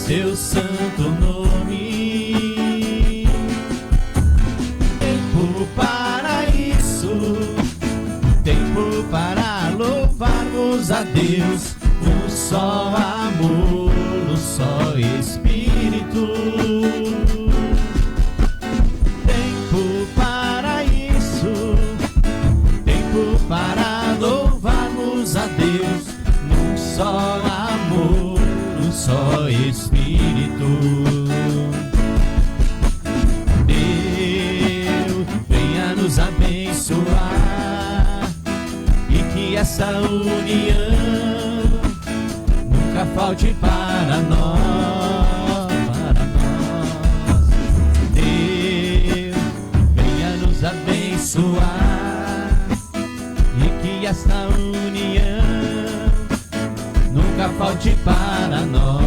seu santo nome. Tempo para isso, tempo para louvarmos a Deus, no só amor, no só Espírito. Tempo para isso, tempo para louvarmos a Deus, num só amor, num só Espírito. Deus, venha nos abençoar e que essa união nunca falte para nós, para nós. Deus, venha nos abençoar e que esta união nunca falte para nós.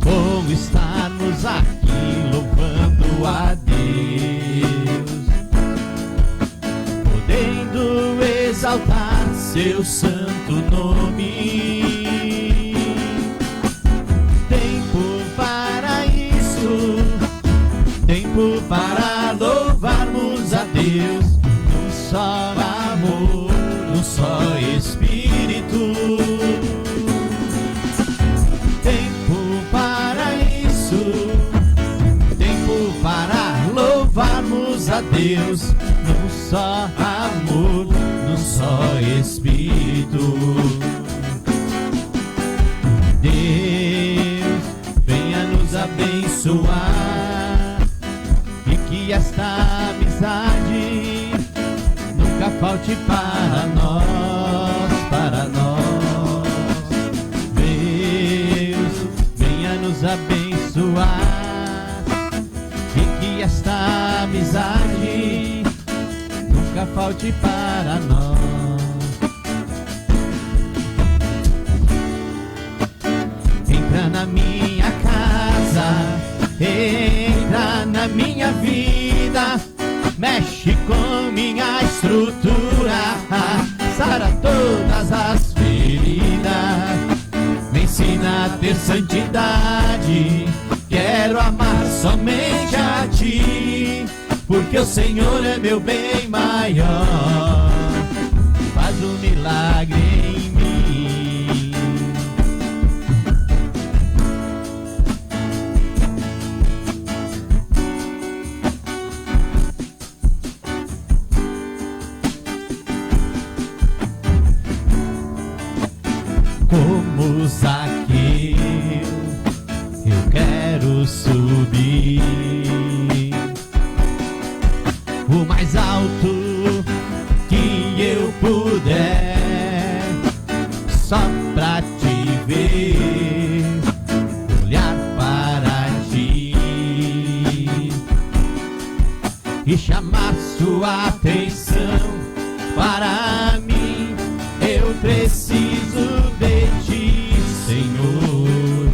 Como estarmos aqui louvando a Deus, podendo exaltar seu santo nome. Tempo para isso, tempo para louvarmos a Deus, num só amor, num só Espírito. Tempo para isso, tempo para louvarmos a Deus, num só amor, num só Espírito. Deus, venha nos abençoar e que esta amizade nunca falte para nós, para nós. Deus, venha nos abençoar e que esta amizade nunca falte para nós. Entra na minha casa, entra na minha vida, mexe com minha estrutura, sara todas as feridas, me ensina a ter santidade, quero amar somente a Ti, porque o Senhor é meu bem maior, faz um milagre em mim. Como Zaqueu, eu quero subir o mais alto que eu puder, só pra Te ver, olhar para Ti e chamar Sua atenção para mim. Eu preciso de Ti, Senhor.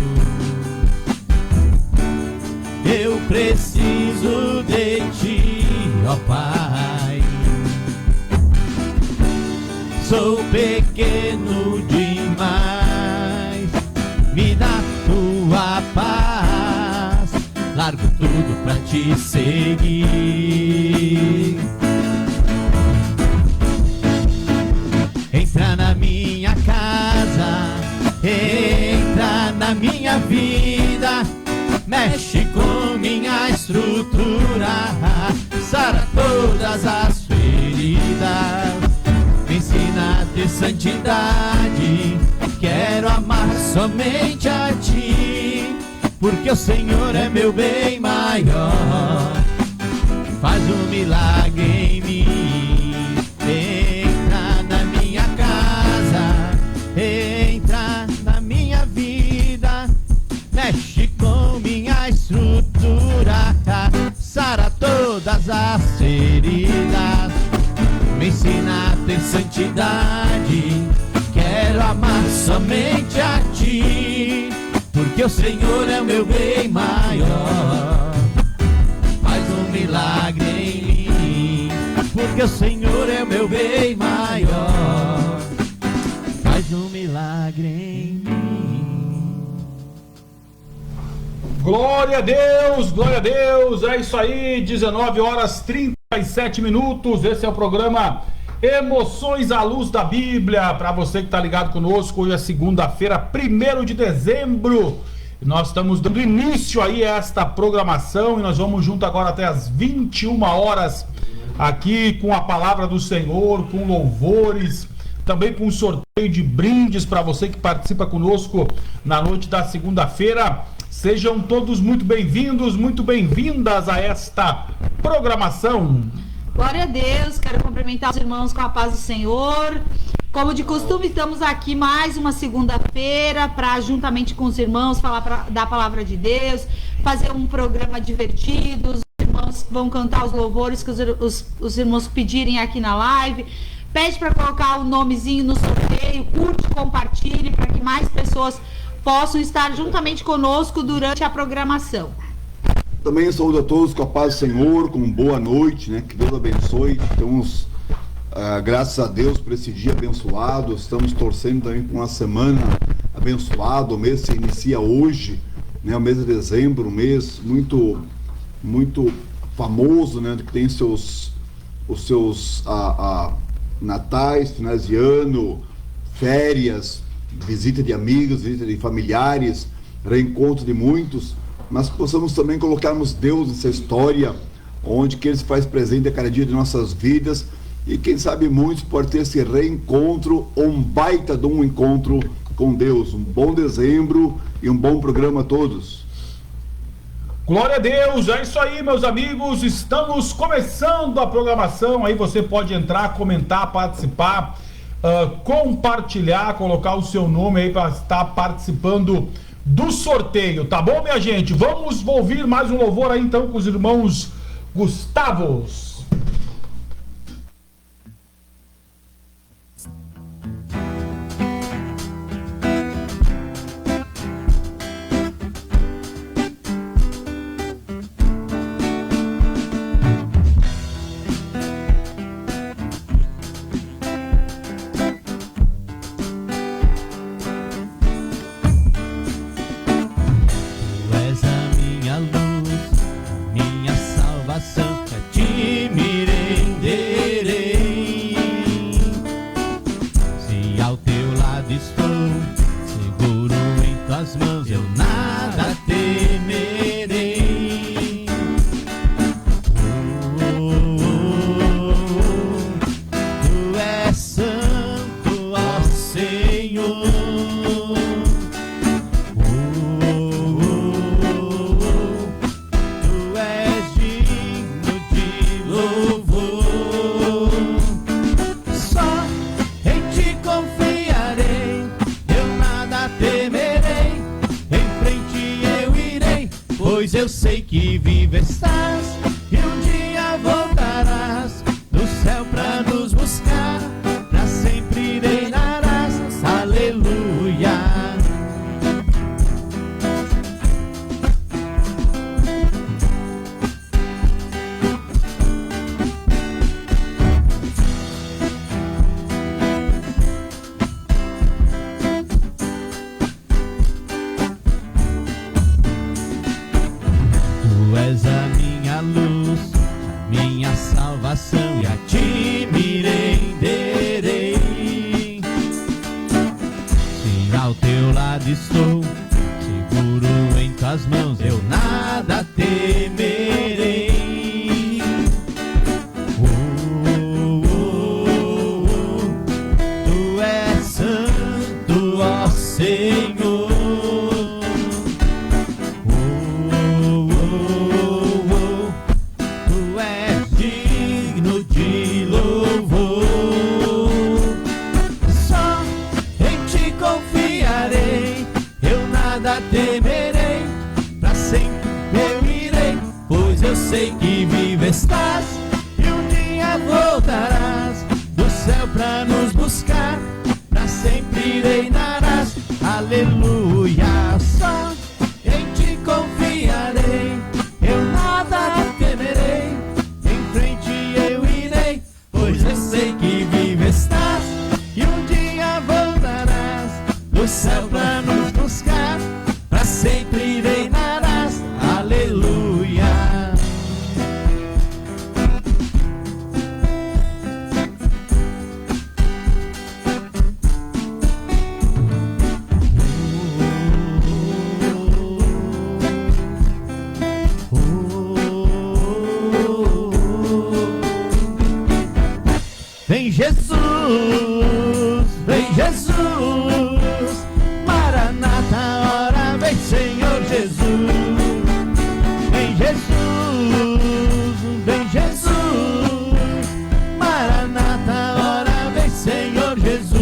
Eu preciso de Ti, ó Pai. Sou pequeno demais, me dá Tua paz. Largo tudo pra Te seguir. Entra na minha casa, entra na minha vida, mexe com minha estrutura, sara todas as feridas, me ensina a ter santidade, quero amar somente a Ti, porque o Senhor é meu bem maior, faz um milagre em mim. Entra na minha casa, entra na minha vida, mexe com minha estrutura, sara todas as feridas, me ensina a ter santidade, quero amar somente a Ti, porque o Senhor é o meu bem maior, faz um milagre em mim, porque o Senhor é o meu bem maior, faz um milagre em mim. Glória a Deus, é isso aí, 19 horas 37 minutos, esse é o programa Emoções à Luz da Bíblia, para você que está ligado conosco, hoje é segunda-feira, 1º de dezembro, nós estamos dando início aí a esta programação e nós vamos junto agora até as 21 horas, aqui com a palavra do Senhor, com louvores, também com um sorteio de brindes para você que participa conosco na noite da segunda-feira. Sejam todos muito bem-vindos, muito bem-vindas a esta programação. Glória a Deus, quero cumprimentar os irmãos com a paz do Senhor. Como de costume, estamos aqui mais uma segunda-feira para, juntamente com os irmãos, falar da palavra de Deus, fazer um programa divertido. Os irmãos vão cantar os louvores que os irmãos pedirem aqui na live. Pede para colocar o nomezinho no sorteio, curte, compartilhe, para que mais pessoas possam estar juntamente conosco durante a programação. Também saúdo a todos com a paz do Senhor, com boa noite, né? Que Deus abençoe. Estamos, graças a Deus, por esse dia abençoado. Estamos torcendo também por uma semana abençoada. O mês se inicia hoje, né? O mês de dezembro, um mês muito, muito famoso, né? Que tem os seus natais, finais de ano, férias, visita de amigos, visita de familiares, reencontro de muitos. Mas possamos também colocarmos Deus nessa história, onde que Ele se faz presente a cada dia de nossas vidas, e quem sabe muitos podem ter esse reencontro, ou um baita de um encontro com Deus. Um bom dezembro e um bom programa a todos. Glória a Deus, é isso aí, meus amigos, estamos começando a programação, aí você pode entrar, comentar, participar, compartilhar, colocar o seu nome aí para estar participando do sorteio, tá bom, minha gente? Vamos ouvir mais um louvor aí então com os irmãos Gustavos. Eu sei que vivo estás e um dia voltarás do céu pra nos buscar, pra sempre reinarás, aleluia. Tu és a minha luz, minha salvação, e a ti me renderei. Se ao teu lado estou, seguro em tuas mãos, eu nada temerei. Tu és santo, ó Senhor. Temerei, pra sempre eu irei, pois eu sei que vivo estás e um dia voltarás do céu pra nos buscar, pra sempre reinarás, aleluia. Só em ti confiarei, eu nada temerei, em frente eu irei, pois eu sei que vivo estás e um dia voltarás do céu pra nos buscar, pra sempre reinarás, aleluia. Vem Jesus, vem Jesus, Maranata, ora vem Senhor Jesus. Vem Jesus, vem Jesus, Maranata, ora vem Senhor Jesus.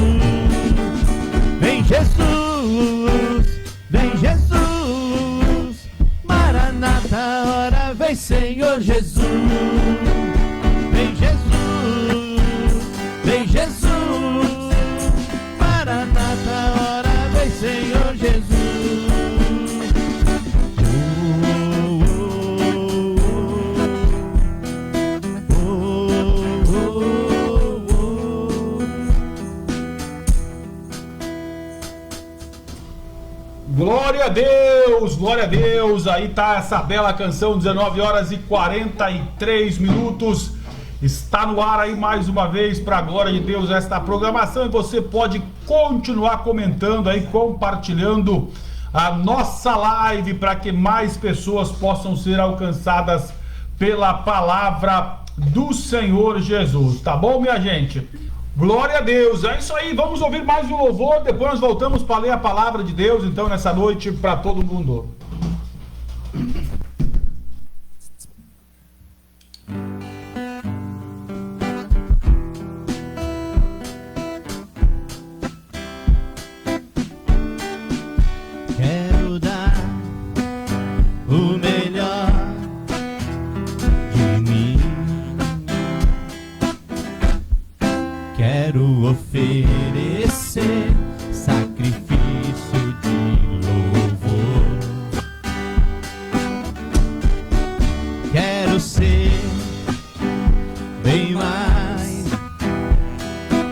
Vem Jesus, vem Jesus, Maranata, ora vem Senhor Jesus. Vem Jesus, vem Jesus, Maranata, ora vem Senhor Jesus. Glória a Deus, glória a Deus. Aí tá essa bela canção, 19 horas e 43 minutos. Está no ar aí mais uma vez, para a glória de Deus, esta programação. E você pode continuar comentando aí, compartilhando a nossa live, para que mais pessoas possam ser alcançadas pela palavra do Senhor Jesus. Tá bom, minha gente? Glória a Deus. É isso aí, vamos ouvir mais um louvor. Depois nós voltamos para ler a palavra de Deus, então, nessa noite, para todo mundo. Quero dar o melhor de mim, quero oferecer sacrifício de louvor, quero ser bem mais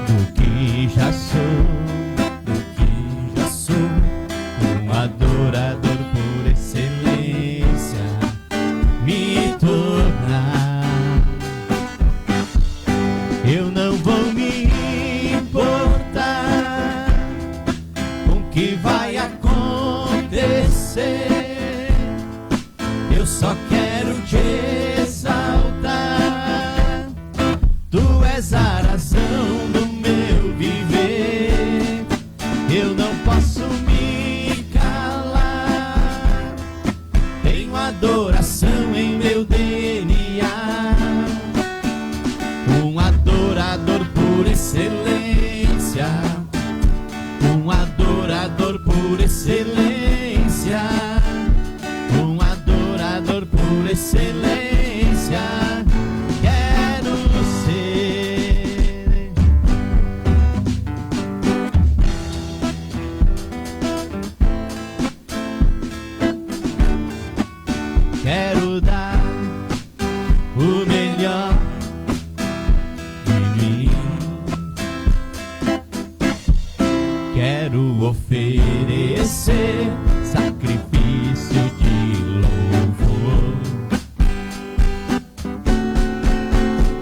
do que já sou. Adorador por excelência, me tornar. Eu não vou me importar com o que vai acontecer. Eu só quero te exaltar. Tu és a razão do meu viver. Eu não posso adoração em meu DNA, um adorador por excelência, um adorador por excelência, um adorador por excelência, quero ser. Quero dar o melhor de mim, quero oferecer sacrifício de louvor,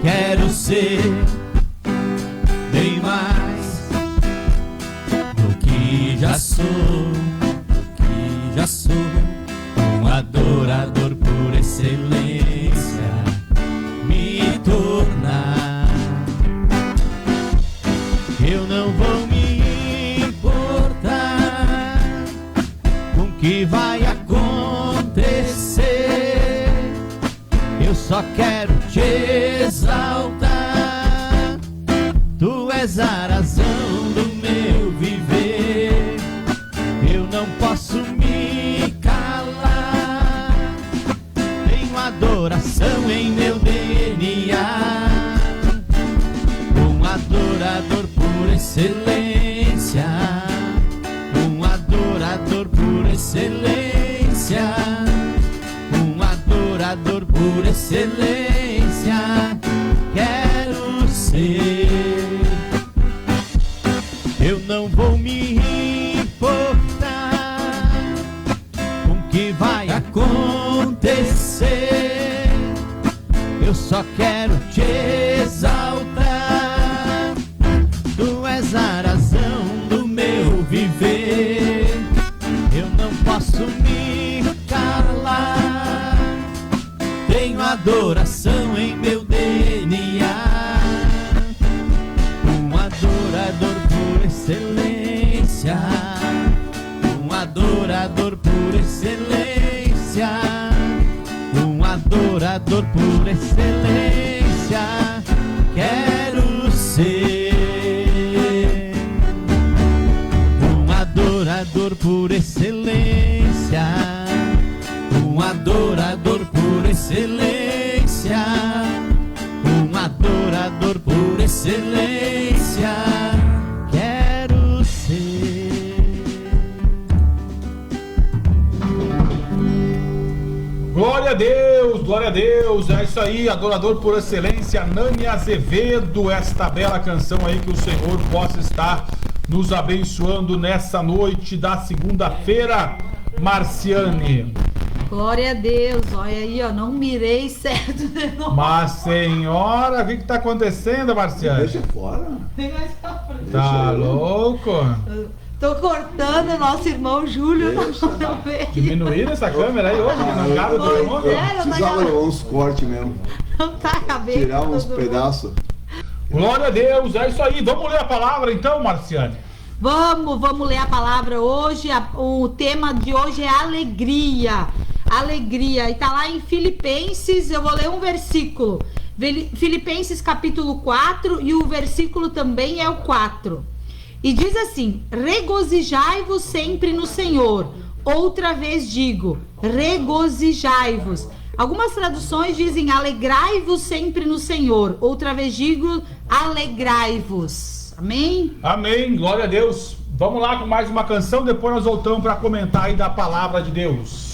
quero ser bem mais do que já sou, um adorador por excelência, me tornar. Eu não vou me importar com o que vai acontecer. Eu só quero te exaltar. Tu és a razão do meu viver. Eu não posso me calar. Tenho adoração em meu DNA. Um adorador por excelência. Um adorador por excelência. Um adorador por excelência. Quero ser. Eu não vou me importar só quero te exaltar. Tu és a razão do meu viver, eu não posso me calar. Tenho adoração em meu DNA, um adorador por excelência, um adorador por excelência, um adorador por excelência, quero ser um adorador por excelência, um adorador por excelência, um adorador por excelência, quero ser. Glória a Deus, glória a Deus. É isso aí, adorador por excelência, Nani Azevedo. Esta bela canção aí, que o Senhor possa estar nos abençoando nessa noite da segunda-feira. Marciane. Glória a Deus, olha aí, ó, não mirei certo de novo. Mas, senhora, o que está acontecendo, Marciane? Deixa fora. Tá louco? Tô cortando o nosso irmão Júlio. Diminuíram essa câmera aí hoje? Não cabe todo mundo? Precisava levar uns cortes mesmo. Não tá a cabeça. Tirar uns todo mundo. pedaços. Glória a Deus, é isso aí. Vamos ler a palavra então, Marciane? Vamos ler a palavra hoje. O tema de hoje é alegria. Alegria. E tá lá em Filipenses, eu vou ler um versículo. Filipenses capítulo 4, e o versículo também é o 4. E diz assim: regozijai-vos sempre no Senhor. Outra vez digo, regozijai-vos. Algumas traduções dizem alegrai-vos sempre no Senhor. Outra vez digo, alegrai-vos. Amém? Amém, glória a Deus. Vamos lá com mais uma canção, depois nós voltamos para comentar aí da palavra de Deus.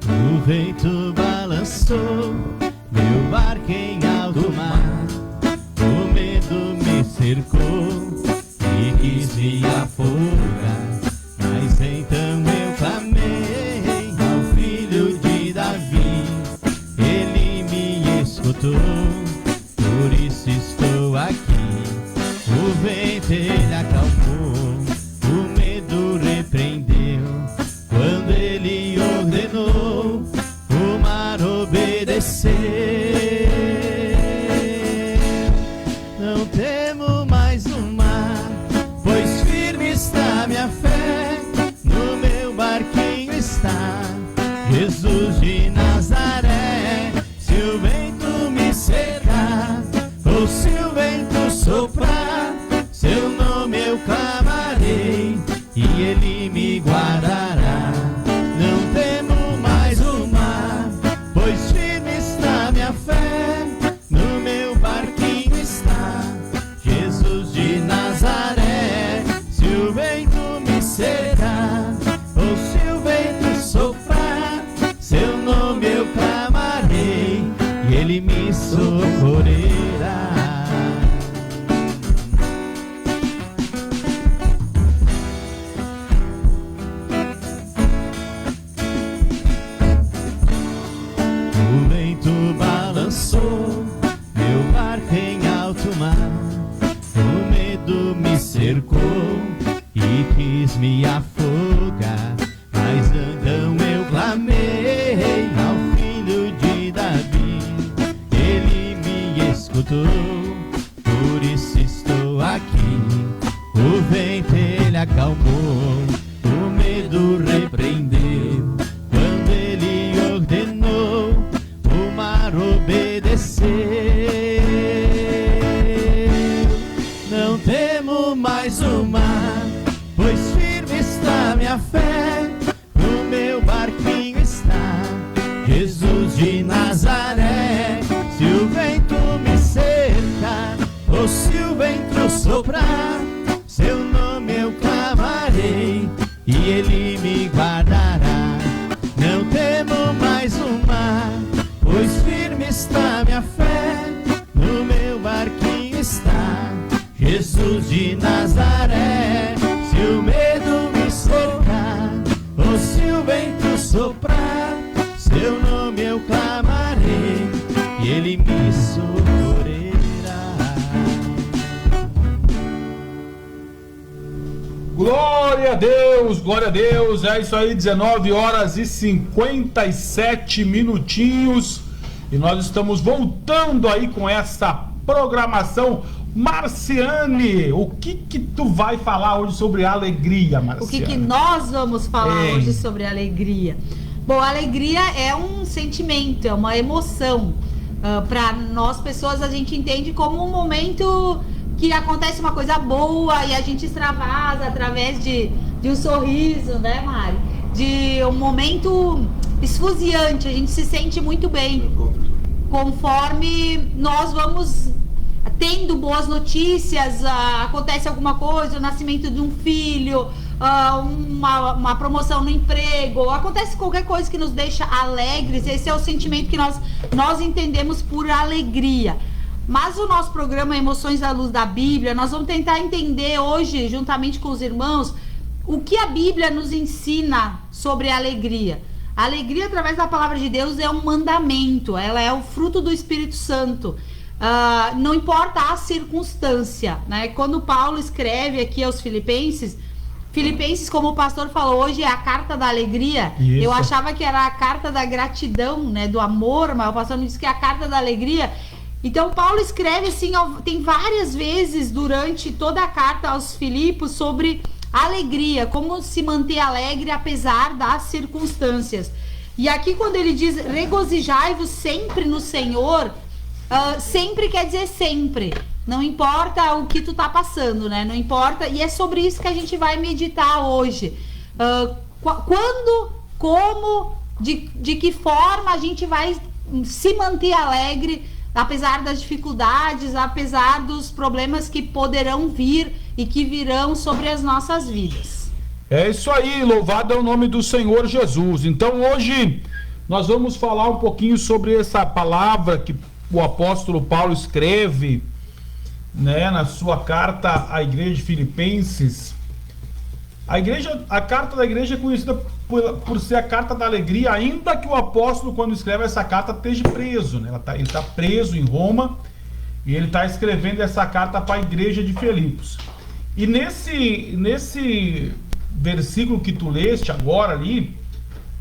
O vento balançou meu barco em alto mar, o medo me cercou e quis me afogar, mas então eu clamei ao filho de Davi, ele me escutou, por isso estou aqui. O vento ele acalmou, o medo repreendeu, quando ele ordenou, o mar obedeceu. Não temo mais o mar, pois firme está minha fé, no meu barquinho está Jesus de Nazaré. Se o vento me cercar, ou se o vento soprar, seu nome eu clamarei, e ele me guardará. Não temo mais o mar, pois firme está minha fé, no meu barquinho está Jesus de Nazaré. Se o vento me cercar, ou se o vento soprar, seu nome eu clamarei, e ele me socorrerá. O vento balançou meu barco em alto mar, o medo me cercou e quis me afogar, mas então eu clamei ao filho de Davi, ele me escutou, por isso estou aqui. O vento ele acalmou, o medo repreendeu, quando ele ordenou, o mar obedeceu. Não temo mais o mar, pois firme está minha fé, no meu barquinho está Jesus de Nazaré. Se o vento me cercar, ou se o vento soprar, seu nome eu clamarei, e ele me guardará. Não temo mais o mar, pois firme está minha fé, Ele me socorrerá. Glória a Deus, glória a Deus. É isso aí, 19 horas e 57 minutinhos. E nós estamos voltando aí com essa programação. Marciane, o que tu vai falar hoje sobre alegria, Marciane? O que nós vamos falar hoje sobre alegria? Bom, alegria é um sentimento, é uma emoção. Para nós pessoas, a gente entende como um momento que acontece uma coisa boa e a gente extravasa através de um sorriso, né, Mari? De um momento esfuziante, a gente se sente muito bem conforme nós vamos tendo boas notícias, acontece alguma coisa, o nascimento de um filho, uma promoção no emprego, acontece qualquer coisa que nos deixa alegres. Esse é o sentimento que nós entendemos por alegria. Mas o nosso programa Emoções à Luz da Bíblia, nós vamos tentar entender hoje, juntamente com os irmãos, o que a Bíblia nos ensina sobre a alegria. A alegria, através da palavra de Deus, é um mandamento, ela é o fruto do Espírito Santo. Não importa a circunstância, né? Quando Paulo escreve aqui aos Filipenses, como o pastor falou hoje, é a carta da alegria. Isso. Eu achava que era a carta da gratidão, né? Do amor, mas o pastor me disse que é a carta da alegria. Então Paulo escreve assim, tem várias vezes durante toda a carta aos Filipos sobre alegria, como se manter alegre apesar das circunstâncias. E aqui quando ele diz regozijai-vos sempre no Senhor, sempre quer dizer sempre. Não importa o que tu tá passando, né? Não importa. E é sobre isso que a gente vai meditar hoje. Quando, como, de que forma a gente vai se manter alegre, apesar das dificuldades, apesar dos problemas que poderão vir e que virão sobre as nossas vidas. É isso aí, louvado é o nome do Senhor Jesus. Então hoje nós vamos falar um pouquinho sobre essa palavra que o apóstolo Paulo escreve, né, na sua carta à igreja de Filipenses. A carta da igreja é conhecida por ser a carta da alegria, ainda que o apóstolo, quando escreve essa carta, esteja preso, né? Ele está preso em Roma e ele está escrevendo essa carta para a igreja de Filipos. E nesse versículo que tu leste agora ali,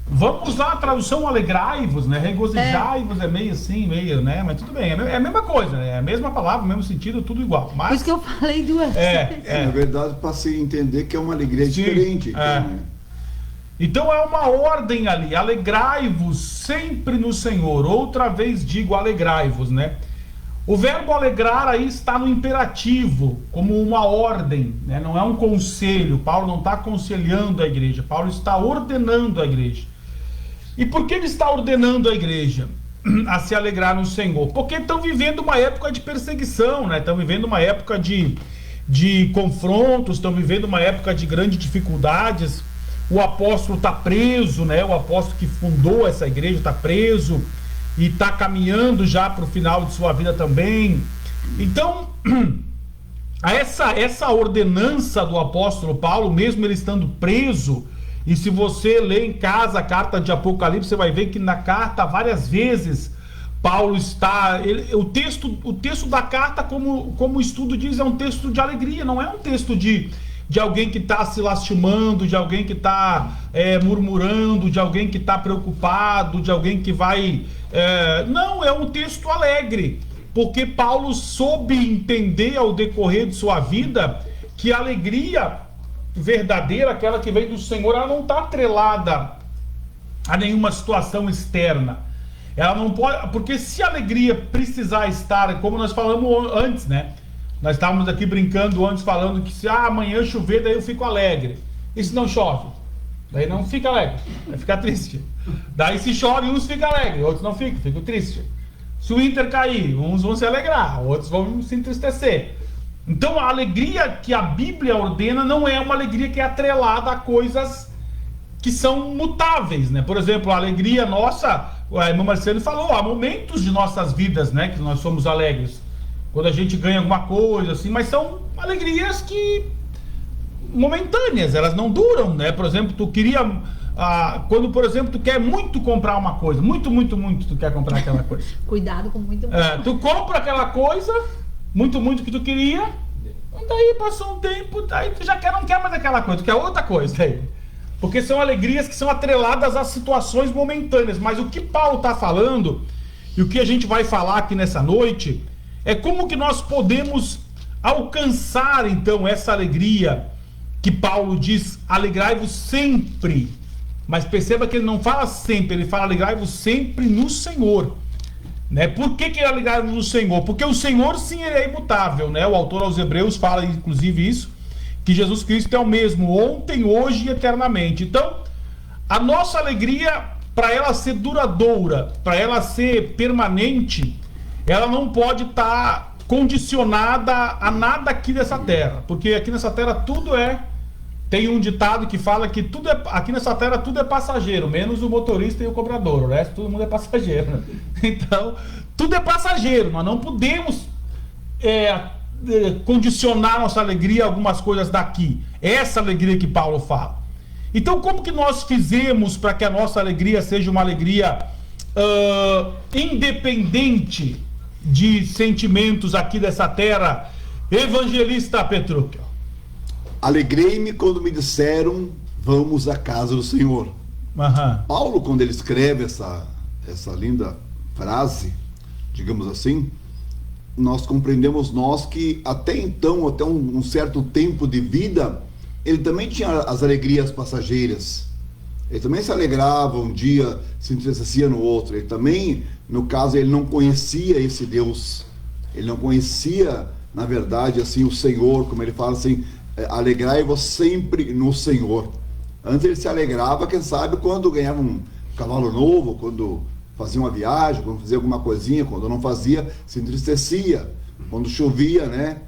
vamos usar a tradução alegrai-vos, né? Regozijai-vos é meio assim, meio, né? Mas tudo bem, é a mesma coisa, né? É a mesma palavra, o mesmo sentido, tudo igual. Mas... Por isso que eu falei duas vezes. Na verdade, para se entender que é uma alegria diferente. Então, né? Então é uma ordem ali, alegrai-vos sempre no Senhor. Outra vez digo alegrai-vos, né? O verbo alegrar aí está no imperativo, como uma ordem, né? Não é um conselho. Paulo não está aconselhando a igreja, Paulo está ordenando a igreja. E por que ele está ordenando a igreja a se alegrar no Senhor? Porque estão vivendo uma época de perseguição, né? Estão vivendo uma época de confrontos, estão vivendo uma época de grandes dificuldades. O apóstolo está preso, né? O apóstolo que fundou essa igreja está preso e está caminhando já para o final de sua vida também. Então, essa ordenança do apóstolo Paulo, mesmo ele estando preso, e se você ler em casa a carta de Apocalipse, você vai ver que na carta várias vezes Paulo está... o texto da carta, como o estudo diz, é um texto de alegria, não é um texto de alguém que está se lastimando, de alguém que está murmurando, de alguém que está preocupado, de alguém que vai... não, é um texto alegre, porque Paulo soube entender ao decorrer de sua vida que a alegria verdadeira, aquela que vem do Senhor, ela não está atrelada a nenhuma situação externa. Ela não pode... Porque se a alegria precisar estar, como nós falamos antes, né? Nós estávamos aqui brincando antes, falando que se amanhã chover, daí eu fico alegre. E se não chove? Daí não fica alegre, vai ficar triste. Daí se chove, uns ficam alegres, outros não ficam tristes. Se o Inter cair, uns vão se alegrar, outros vão se entristecer. Então a alegria que a Bíblia ordena não é uma alegria que é atrelada a coisas que são mutáveis, né? Por exemplo, a alegria nossa, a irmã Marciane falou, há momentos de nossas vidas, né, que nós somos alegres. Quando a gente ganha alguma coisa, assim, mas são alegrias que momentâneas, elas não duram, né? Por exemplo, tu queria Quando, por exemplo, tu quer muito comprar uma coisa, muito, tu quer comprar aquela coisa. Cuidado com muito. Tu compra aquela coisa, muito que tu queria, daí passou um tempo, daí tu já não quer mais aquela coisa, tu quer outra coisa daí. Porque são alegrias que são atreladas às situações momentâneas. Mas o que Paulo está falando, e o que a gente vai falar aqui nessa noite, é como que nós podemos alcançar então essa alegria que Paulo diz, alegrai-vos sempre. Mas perceba que ele não fala sempre, ele fala alegrai-vos sempre no Senhor. Né? Por que ele alegrai-vos no Senhor? Porque o Senhor sim, ele é imutável, né? O autor aos Hebreus fala inclusive isso, que Jesus Cristo é o mesmo, ontem, hoje e eternamente. Então, a nossa alegria, para ela ser duradoura, para ela ser permanente, ela não pode estar condicionada a nada aqui dessa terra, porque aqui nessa terra tudo tem um ditado que fala que aqui nessa terra tudo é passageiro, menos o motorista e o cobrador, o resto todo mundo é passageiro. Então, tudo é passageiro, nós não podemos condicionar nossa alegria a algumas coisas daqui. Essa alegria que Paulo fala. Então, como que nós fizemos para que a nossa alegria seja uma alegria independente de sentimentos aqui dessa terra? Evangelista Petrúquio. Alegrei-me quando me disseram, vamos à casa do Senhor. Paulo, quando ele escreve essa linda frase, digamos assim, nós compreendemos que até então, até um certo tempo de vida, ele também tinha as alegrias passageiras. Ele também se alegrava um dia, se entristecia no outro. Ele também, no caso, ele não conhecia esse Deus. Ele não conhecia, na verdade, assim, o Senhor, como ele fala assim, alegrai-vos sempre no Senhor. Antes ele se alegrava, quem sabe, quando ganhava um cavalo novo, quando fazia uma viagem, quando fazia alguma coisinha, quando não fazia, se entristecia. Quando chovia, né,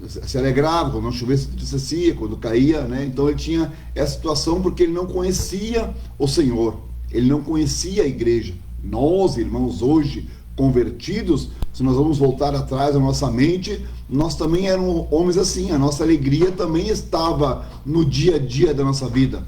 se alegrava, quando não chovia, se entristecia, quando caía, né. Então ele tinha essa situação porque ele não conhecia o Senhor, ele não conhecia a igreja. Nós, irmãos, hoje convertidos, se nós vamos voltar atrás da nossa mente, nós também éramos homens assim, a nossa alegria também estava no dia a dia da nossa vida,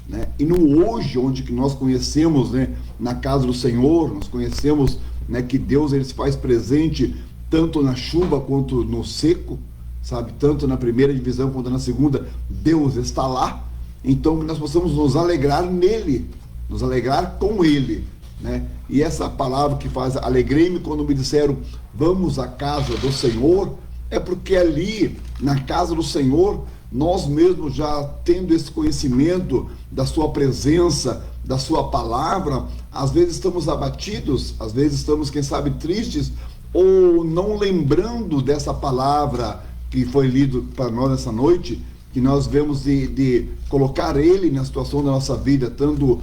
né? E no hoje, onde que nós conhecemos, né, na casa do Senhor, nós conhecemos, né, que Deus ele se faz presente tanto na chuva quanto no seco, sabe, tanto na primeira divisão quanto na segunda, Deus está lá. Então que nós possamos nos alegrar nele, nos alegrar com ele, né? E essa palavra que faz alegrei-me quando me disseram vamos à casa do Senhor, é porque ali na casa do Senhor nós mesmos, já tendo esse conhecimento da sua presença, da sua palavra, às vezes estamos abatidos, às vezes estamos, quem sabe, tristes, ou não lembrando dessa palavra que foi lido para nós nessa noite, que nós vemos de colocar ele na situação da nossa vida, tanto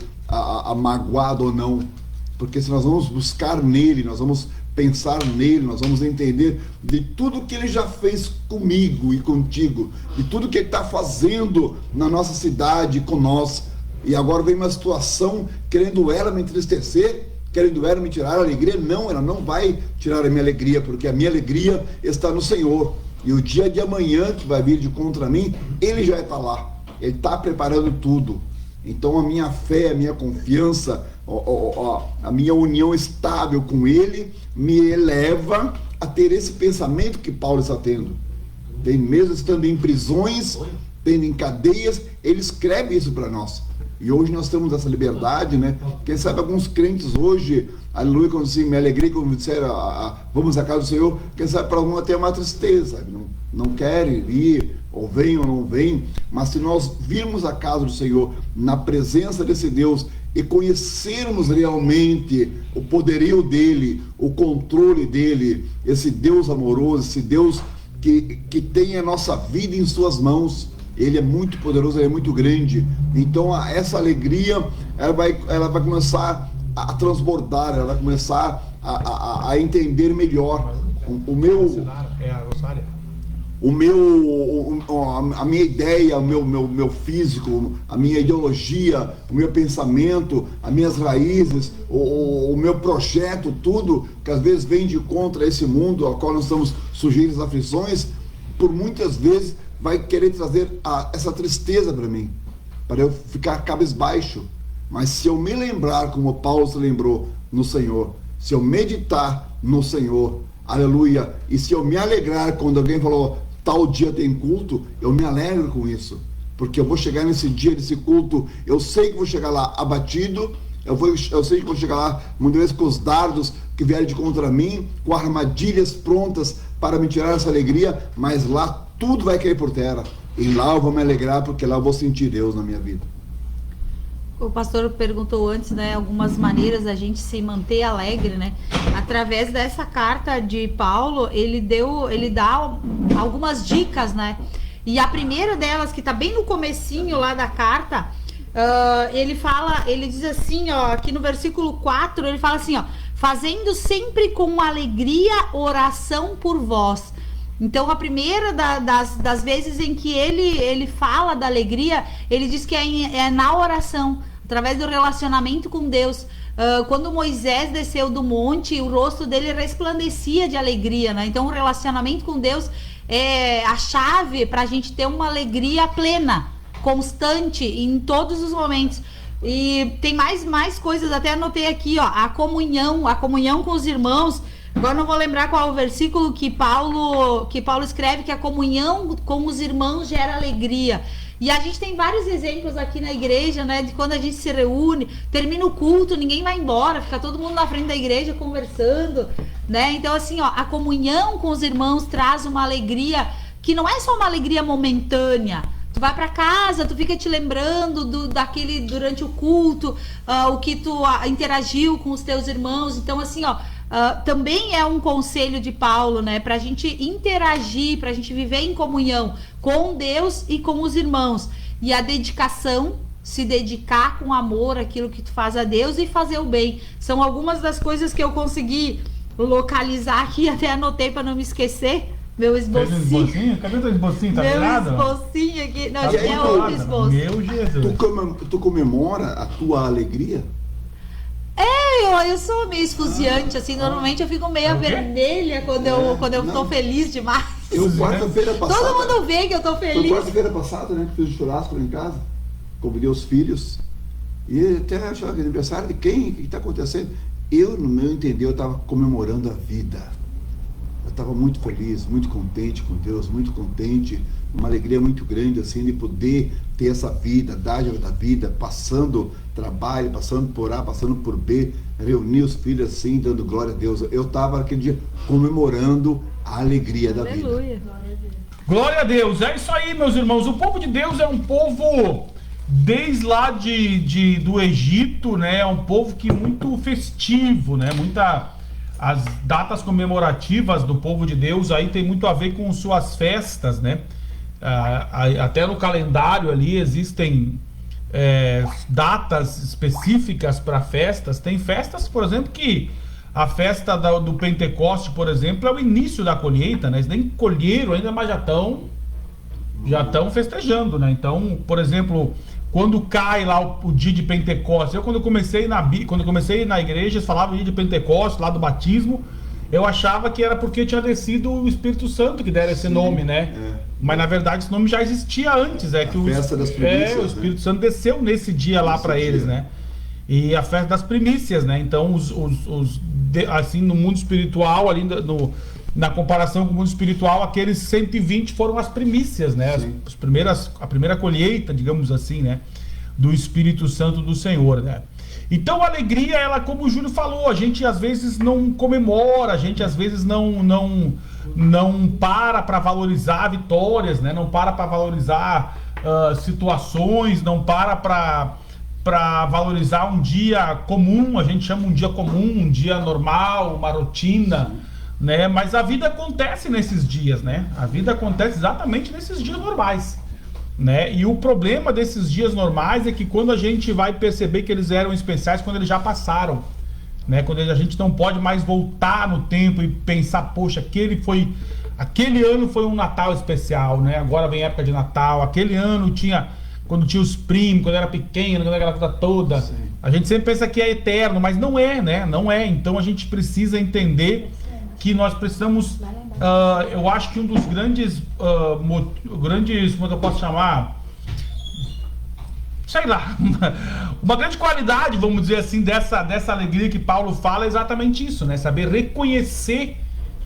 magoado ou não. Porque se nós vamos buscar nele, nós vamos pensar nele, nós vamos entender de tudo que ele já fez comigo e contigo, de tudo que ele está fazendo na nossa cidade com nós. E agora vem uma situação querendo ela me entristecer, querendo ela me tirar a alegria. Não, ela não vai tirar a minha alegria, porque a minha alegria está no Senhor. E o dia de amanhã que vai vir de contra mim, ele já está lá, ele está preparando tudo. Então a minha fé, a minha confiança, a minha união estável com ele me eleva a ter esse pensamento que Paulo está tendo. Tem, mesmo estando em prisões, tendo em cadeias, ele escreve isso para nós. E hoje nós temos essa liberdade, né? Quem sabe alguns crentes hoje, aleluia, quando assim, me alegrei, quando me disseram vamos à casa do Senhor, quem sabe para algum até uma tristeza, sabe? Não querem ir, ou vem ou não vem, mas se nós virmos a casa do Senhor na presença desse Deus e conhecermos realmente o poderio dele, o controle dele, esse Deus amoroso, esse Deus que tem a nossa vida em suas mãos, ele é muito poderoso, ele é muito grande. Então essa alegria ela vai começar a transbordar, ela vai começar a entender melhor a minha ideia, o meu físico, a minha ideologia, o meu pensamento, as minhas raízes, o meu projeto, tudo que às vezes vem de contra esse mundo ao qual nós estamos sujeitos às aflições, por muitas vezes vai querer trazer essa tristeza para mim. para eu ficar cabisbaixo. Mas se eu me lembrar, como Paulo se lembrou, no Senhor, se eu meditar no Senhor, aleluia, e se eu me alegrar quando alguém falou, tal dia tem culto, eu me alegro com isso, porque eu vou chegar nesse dia, nesse culto, eu sei que vou chegar lá abatido, eu sei que vou chegar lá, muitas vezes, com os dardos que vierem de contra mim, com armadilhas prontas para me tirar essa alegria, mas lá tudo vai cair por terra, e lá eu vou me alegrar, porque lá eu vou sentir Deus na minha vida. O pastor perguntou antes, né, algumas maneiras da gente se manter alegre, né? Através dessa carta de Paulo, ele dá algumas dicas, né? E a primeira delas, que tá bem no comecinho lá da carta, ele diz assim, ó, aqui no versículo 4, ele fala assim, ó, fazendo sempre com alegria oração por vós. Então, a primeira das vezes em que ele fala da alegria, ele diz que é na oração, através do relacionamento com Deus. Quando Moisés desceu do monte, o rosto dele resplandecia de alegria, né? Então, o relacionamento com Deus é a chave para a gente ter uma alegria plena, constante, em todos os momentos. E tem mais coisas, até anotei aqui, ó, a comunhão com os irmãos. Agora não vou lembrar qual é o versículo que Paulo escreve que a comunhão com os irmãos gera alegria. E a gente tem vários exemplos aqui na igreja, né? De quando a gente se reúne, termina o culto, ninguém vai embora, fica todo mundo na frente da igreja conversando, né? Então, assim, ó, a comunhão com os irmãos traz uma alegria que não é só uma alegria momentânea. Tu vai para casa, tu fica te lembrando daquele durante o culto, o que tu interagiu com os teus irmãos. Então, assim, ó, também é um conselho de Paulo, né? Pra gente interagir, pra gente viver em comunhão com Deus e com os irmãos. E a dedicação, se dedicar com amor àquilo que tu faz a Deus e fazer o bem. São algumas das coisas que eu consegui localizar aqui, até anotei para não me esquecer. Meu esbocinho. Cadê teu esbocinho? Tá meu virado? Esbocinho aqui. Não, Tá é outro esboço. Meu Jesus. Tu comemora a tua alegria? Eu sou meio esfuziante, assim, normalmente eu fico meio vermelha quando eu tô feliz demais. Eu, quarta-feira passada... Todo mundo vê que eu tô feliz. Foi quarta-feira passada, né, que fiz um churrasco lá em casa, convidei os filhos, e até achava que aniversário de quem? O que está acontecendo? Eu, no meu entender, eu estava comemorando a vida. Eu estava muito feliz, muito contente com Deus, muito contente, uma alegria muito grande, assim, de poder ter essa vida, dádiva da vida, passando trabalho, passando por A, passando por B, reunir os filhos assim, dando glória a Deus. Eu estava aquele dia comemorando a alegria da vida. Aleluia. Glória a Deus, é isso aí, meus irmãos. O povo de Deus é um povo, desde lá do Egito, né? É um povo que muito festivo, né? As datas comemorativas do povo de Deus aí tem muito a ver com suas festas, né? Até no calendário ali existem datas específicas para festas. Tem festas, por exemplo, que a festa do Pentecoste, por exemplo, é o início da colheita, né? Eles nem colheram ainda, mas já estão festejando, né? Então, por exemplo, quando cai lá o dia de Pentecostes, quando eu comecei na igreja, eles falavam dia de Pentecostes, lá do batismo, eu achava que era porque tinha descido o Espírito Santo que deram esse nome, né? Mas na verdade esse nome já existia antes, que festa das primícias, o Espírito Santo desceu nesse dia lá para eles, né? E a festa das primícias, né? Então assim, no mundo espiritual, ali na comparação com o mundo espiritual, aqueles 120 foram as primícias, né? A primeira colheita, digamos assim, né? Do Espírito Santo do Senhor, né? Então a alegria, ela, como o Júlio falou, a gente às vezes não comemora, a gente às vezes não para valorizar vitórias, né? Não para valorizar situações, não para valorizar um dia comum, a gente chama um dia comum, um dia normal, uma rotina, né? Mas a vida acontece nesses dias, né? A vida acontece exatamente nesses dias normais, né? E o problema desses dias normais é que quando a gente vai perceber que eles eram especiais, quando eles já passaram, né? Quando a gente não pode mais voltar no tempo e pensar, poxa, aquele ano foi um Natal especial, né? Agora vem a época de Natal, aquele ano quando tinha os primos, quando era pequeno, quando era aquela coisa toda. Sim. A gente sempre pensa que é eterno, mas não é, né? Não é. Então a gente precisa entender que nós precisamos, eu acho que um dos grandes, como é que eu posso chamar? sei lá, uma grande qualidade, vamos dizer assim, dessa alegria que Paulo fala é exatamente isso, né? Saber reconhecer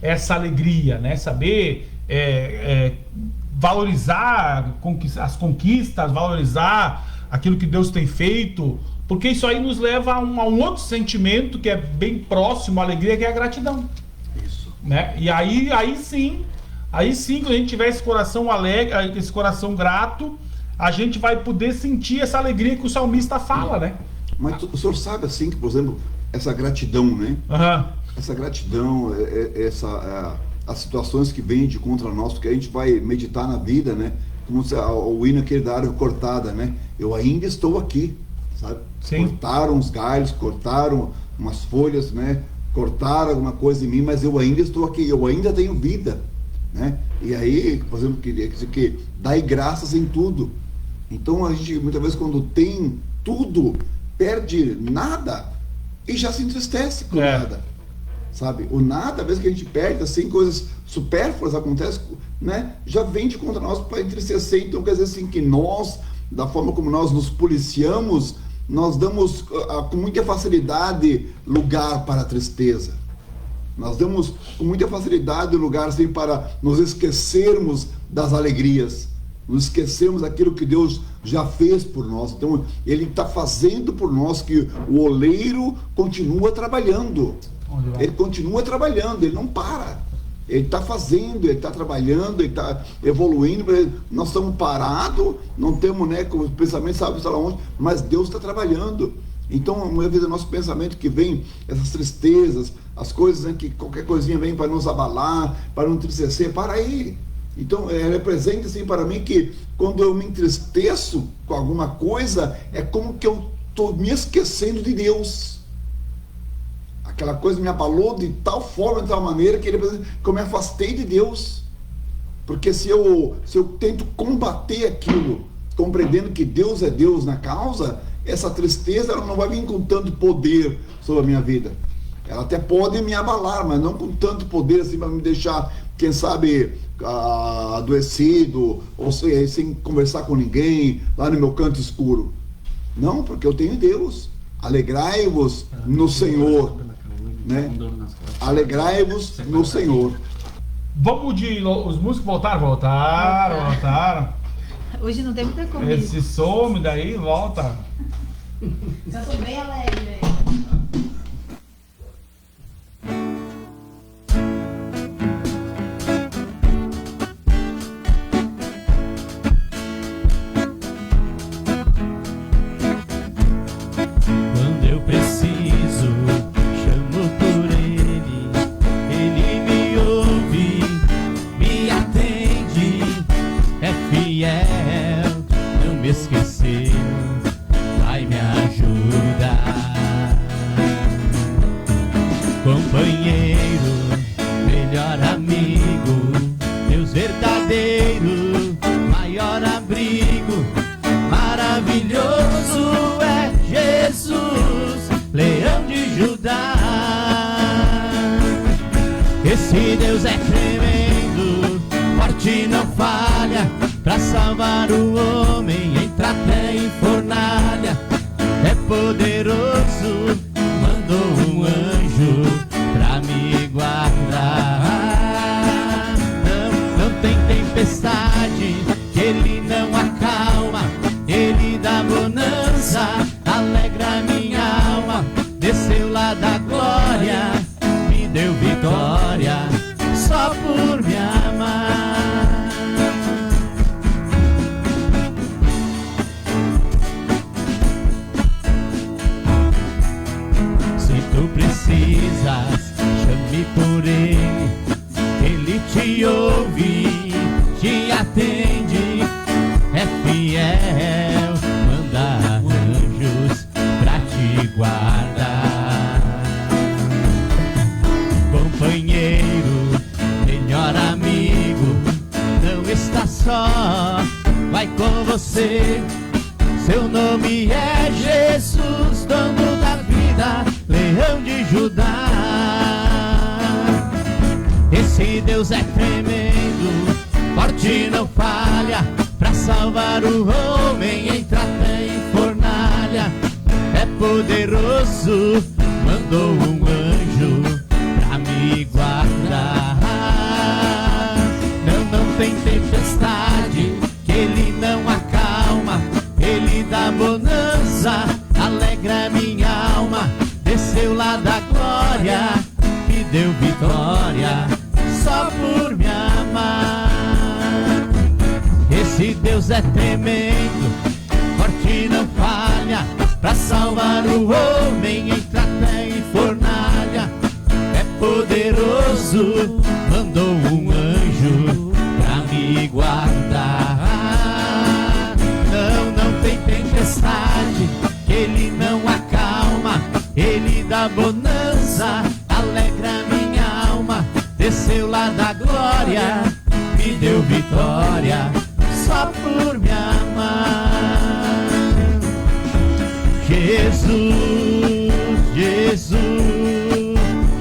essa alegria, né? Saber valorizar as conquistas, valorizar aquilo que Deus tem feito, porque isso aí nos leva a um outro sentimento que é bem próximo à alegria, que é a gratidão. Isso. Né? E aí sim, quando a gente tiver esse coração alegre, esse coração grato, a gente vai poder sentir essa alegria que o salmista fala, né? Mas o senhor sabe, assim, que, por exemplo, essa gratidão, né? Uhum. Essa gratidão, as situações que vêm de contra nós, porque a gente vai meditar na vida, né? Como o hino aquele da árvore cortada, né? Eu ainda estou aqui, sabe? Sim. Cortaram os galhos, cortaram umas folhas, né? Cortaram alguma coisa em mim, mas eu ainda estou aqui, eu ainda tenho vida, né? E aí, por exemplo, que dai graças em tudo. Então a gente, muitas vezes, quando tem tudo, perde nada e já se entristece com nada, sabe? O nada, às vezes que a gente perde, assim, coisas supérfluas acontecem, né? Já vem de contra nós para entristecer. Então, quer dizer assim, que nós, da forma como nós nos policiamos, nós damos com muita facilidade lugar para a tristeza. Nós damos com muita facilidade lugar, assim, para nos esquecermos das alegrias. Nos esquecemos daquilo que Deus já fez por nós. Então, Ele está fazendo por nós, que o oleiro continua trabalhando. Ele continua trabalhando, Ele não para. Ele está fazendo, Ele está trabalhando, Ele está evoluindo. Nós estamos parados, não temos, né, com o pensamento, sabe onde, mas Deus está trabalhando. Então, muitas vezes, o nosso pensamento que vem, essas tristezas, as coisas, né, que qualquer coisinha vem para nos abalar, para nos entristecer, para aí. Então, representa assim para mim que quando eu me entristeço com alguma coisa, é como que eu estou me esquecendo de Deus. Aquela coisa me abalou de tal forma, de tal maneira, que eu me afastei de Deus. Porque se eu tento combater aquilo, compreendendo que Deus é Deus na causa, essa tristeza ela não vai vir com tanto poder sobre a minha vida. Ela até pode me abalar, mas não com tanto poder assim para me deixar, quem sabe, adoecido, ou sem conversar com ninguém, lá no meu canto escuro. Não, porque eu tenho Deus. Alegrai-vos no Senhor, né? Alegrai-vos no Senhor. Vamos os músicos voltaram. Hoje não tem muita comida. Esse some daí, volta. Eu tô bem alegre. Esse Deus é tremendo, forte não falha, pra salvar o homem, entra até em fornalha. É poderoso, mandou um anjo pra me guardar. Não tem tempestade que Ele não acalma, Ele dá bonança, alegra minha alma. Desceu lá da glória, me deu vitória, só por me amar. Se tu precisas, chame por Ele, Ele te ouve, te atende, é fiel, manda anjos pra te guardar. Companheiro, melhor amigo, não está só, vai com você. Seu nome é Jesus, dono da vida, leão de Judá. Esse Deus é tremendo, forte não falha, pra salvar o homem, entra até em é poderoso, mandou um anjo pra me guardar. Não tem tempestade que ele não acalma, ele dá bonança, alegra minha alma. Desceu lá da glória, me deu vitória, só por me amar. Esse Deus é tremendo, forte não falha, pra salvar o homem em trata e fornalha. É poderoso, mandou um anjo pra me guardar. Não tem tempestade que ele não acalma, ele dá bonança, alegra minha alma. Desceu lá da glória, me deu vitória, só por me amar. Jesus, Jesus,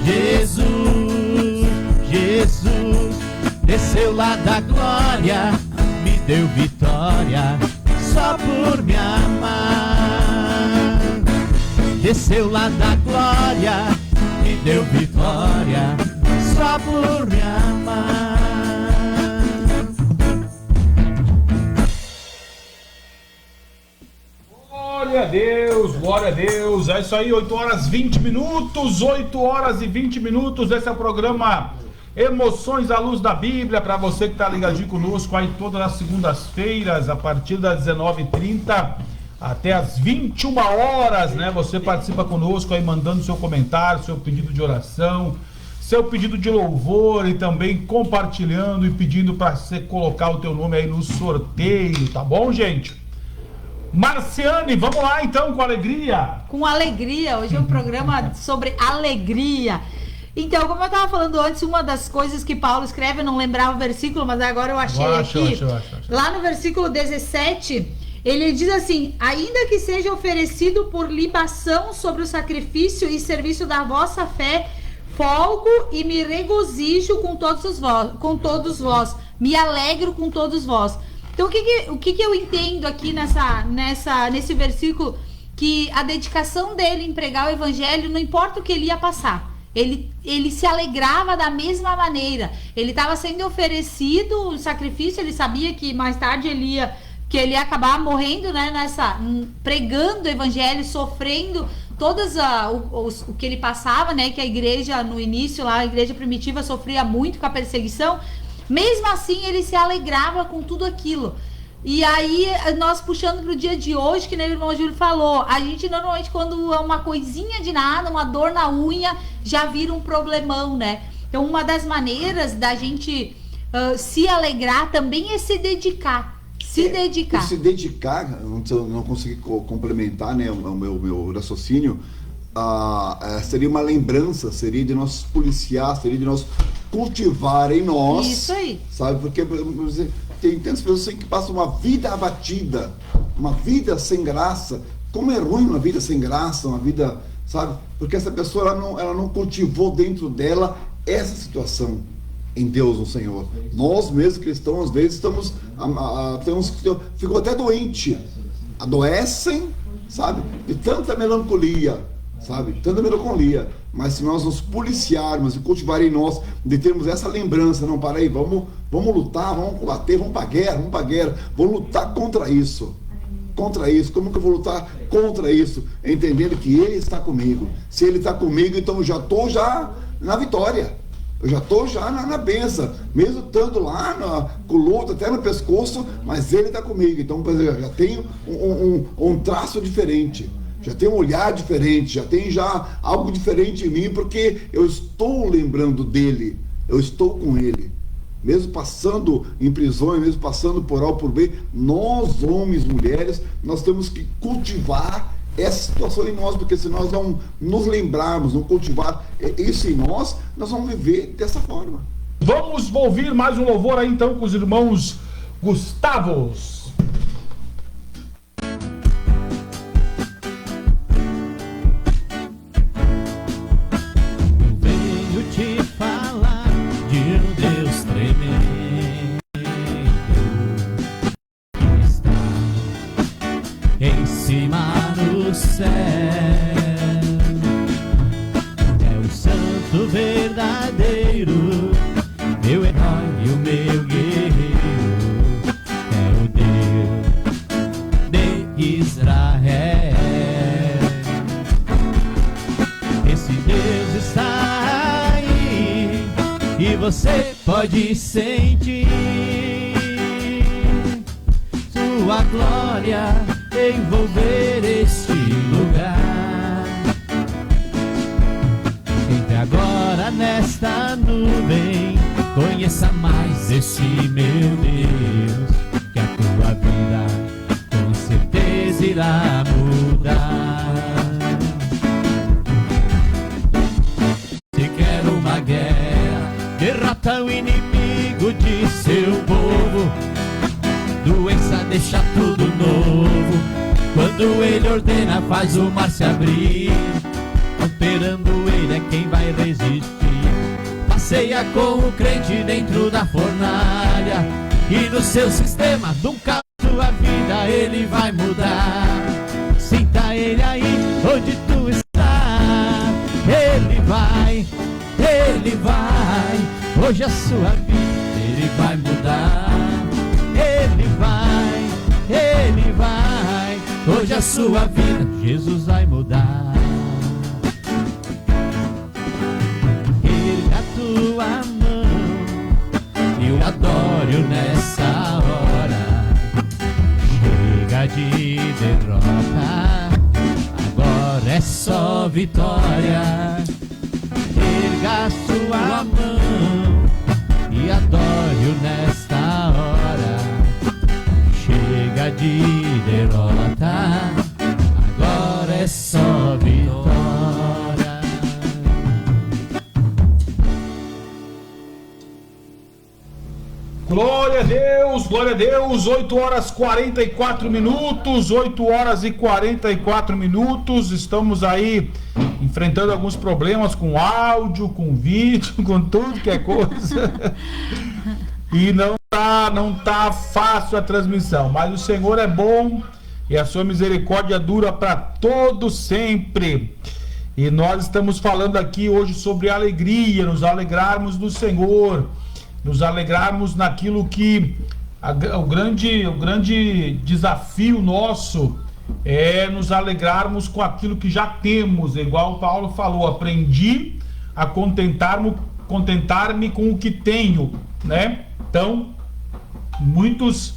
Jesus, Jesus, desceu lá da glória, me deu vitória, só por me amar. Desceu lá da glória, me deu vitória, só por me amar. Glória a Deus, glória a Deus. É isso aí, 8 horas 20 minutos, 8 horas e 20 minutos. Esse é o programa Emoções à Luz da Bíblia, para você que está ligadinho conosco aí todas as segundas-feiras, a partir das 19h30 até as 21 horas, né? Você participa conosco aí, mandando seu comentário, seu pedido de oração, seu pedido de louvor, e também compartilhando e pedindo para você colocar o teu nome aí no sorteio, tá bom, gente? Marciane, vamos lá então, com alegria. Com alegria, hoje é um programa sobre alegria. Então, como eu estava falando antes, uma das coisas que Paulo escreve, eu não lembrava o versículo, mas agora eu achei aqui. Lá no versículo 17, ele diz assim: ainda que seja oferecido por libação sobre o sacrifício e serviço da vossa fé, folgo e me regozijo com todos vós, me alegro com todos vós. Então, o que eu entendo aqui nesse versículo? Que a dedicação dele em pregar o evangelho, não importa o que ele ia passar, ele se alegrava da mesma maneira. Ele estava sendo oferecido o sacrifício, ele sabia que mais tarde ele ia acabar morrendo, né, pregando o evangelho, sofrendo todas o que ele passava, né, que a igreja no início, lá, a igreja primitiva, sofria muito com a perseguição. Mesmo assim, ele se alegrava com tudo aquilo. E aí, nós puxando pro dia de hoje, que nem o irmão Júlio falou, a gente normalmente, quando é uma coisinha de nada, uma dor na unha, já vira um problemão, né? Então, uma das maneiras da gente se alegrar também é se dedicar. Se dedicar. Se dedicar, não consegui complementar, né, o meu raciocínio, seria uma lembrança, seria de nós policiar, seria de nós cultivar em nós. Isso aí. Sabe, porque tem tantas pessoas assim que passam uma vida abatida, uma vida sem graça. Como é ruim uma vida sem graça, uma vida, sabe? Porque essa pessoa ela não cultivou dentro dela essa situação em Deus, no Senhor. Nós mesmos cristãos, às vezes ficam até doentes, adoecem, sabe? De tanta melancolia, sabe? Tanta melancolia. Mas se nós nos policiarmos e cultivar em nós, de termos essa lembrança, não, para aí, vamos lutar, vamos combater, vamos para a guerra, vamos lutar contra isso. Contra isso. Como que eu vou lutar contra isso? Entendendo que Ele está comigo. Se Ele está comigo, então eu já estou na vitória. Eu já estou na benção. Mesmo estando lá com luta até no pescoço, mas Ele está comigo. Então eu já tenho um traço diferente. Já tem um olhar diferente, já tem algo diferente em mim, porque eu estou lembrando dele, eu estou com ele. Mesmo passando em prisões, mesmo passando por A ou por B, nós, homens, mulheres, nós temos que cultivar essa situação em nós, porque se nós não nos lembrarmos, não cultivar isso em nós vamos viver dessa forma. Vamos ouvir mais um louvor aí então com os irmãos Gustavos. Em cima do céu, você pode sentir sua glória envolver este lugar. Entre agora nesta nuvem, conheça mais esse meu Deus, que a tua vida com certeza irá mudar. Se quer uma guerra, derrota o inimigo de seu povo, doença deixa tudo novo. Quando ele ordena, faz o mar se abrir. Operando ele é quem vai resistir. Passeia com o crente dentro da fornalha, e no seu sistema nunca a sua vida ele vai mudar. Sinta ele aí onde tu está. Ele vai, hoje a sua vida ele vai mudar. Ele vai, hoje a sua vida Jesus vai mudar. Erga a tua mão, eu adoro nessa hora. Chega de derrota, agora é só vitória. Erga a sua mão e adoro nesta hora. Chega de derrota, agora é só vitória. Glória a Deus, 8 horas 44 minutos, 8 horas e 44 minutos, estamos aí enfrentando alguns problemas com áudio, com vídeo, com tudo que é coisa, e não tá fácil a transmissão, mas o Senhor é bom e a sua misericórdia dura para todo sempre. E nós estamos falando aqui hoje sobre alegria, nos alegrarmos do Senhor, nos alegrarmos naquilo que o grande desafio nosso é nos alegrarmos com aquilo que já temos, igual o Paulo falou, aprendi a contentar-me com o que tenho, né? Então, muitos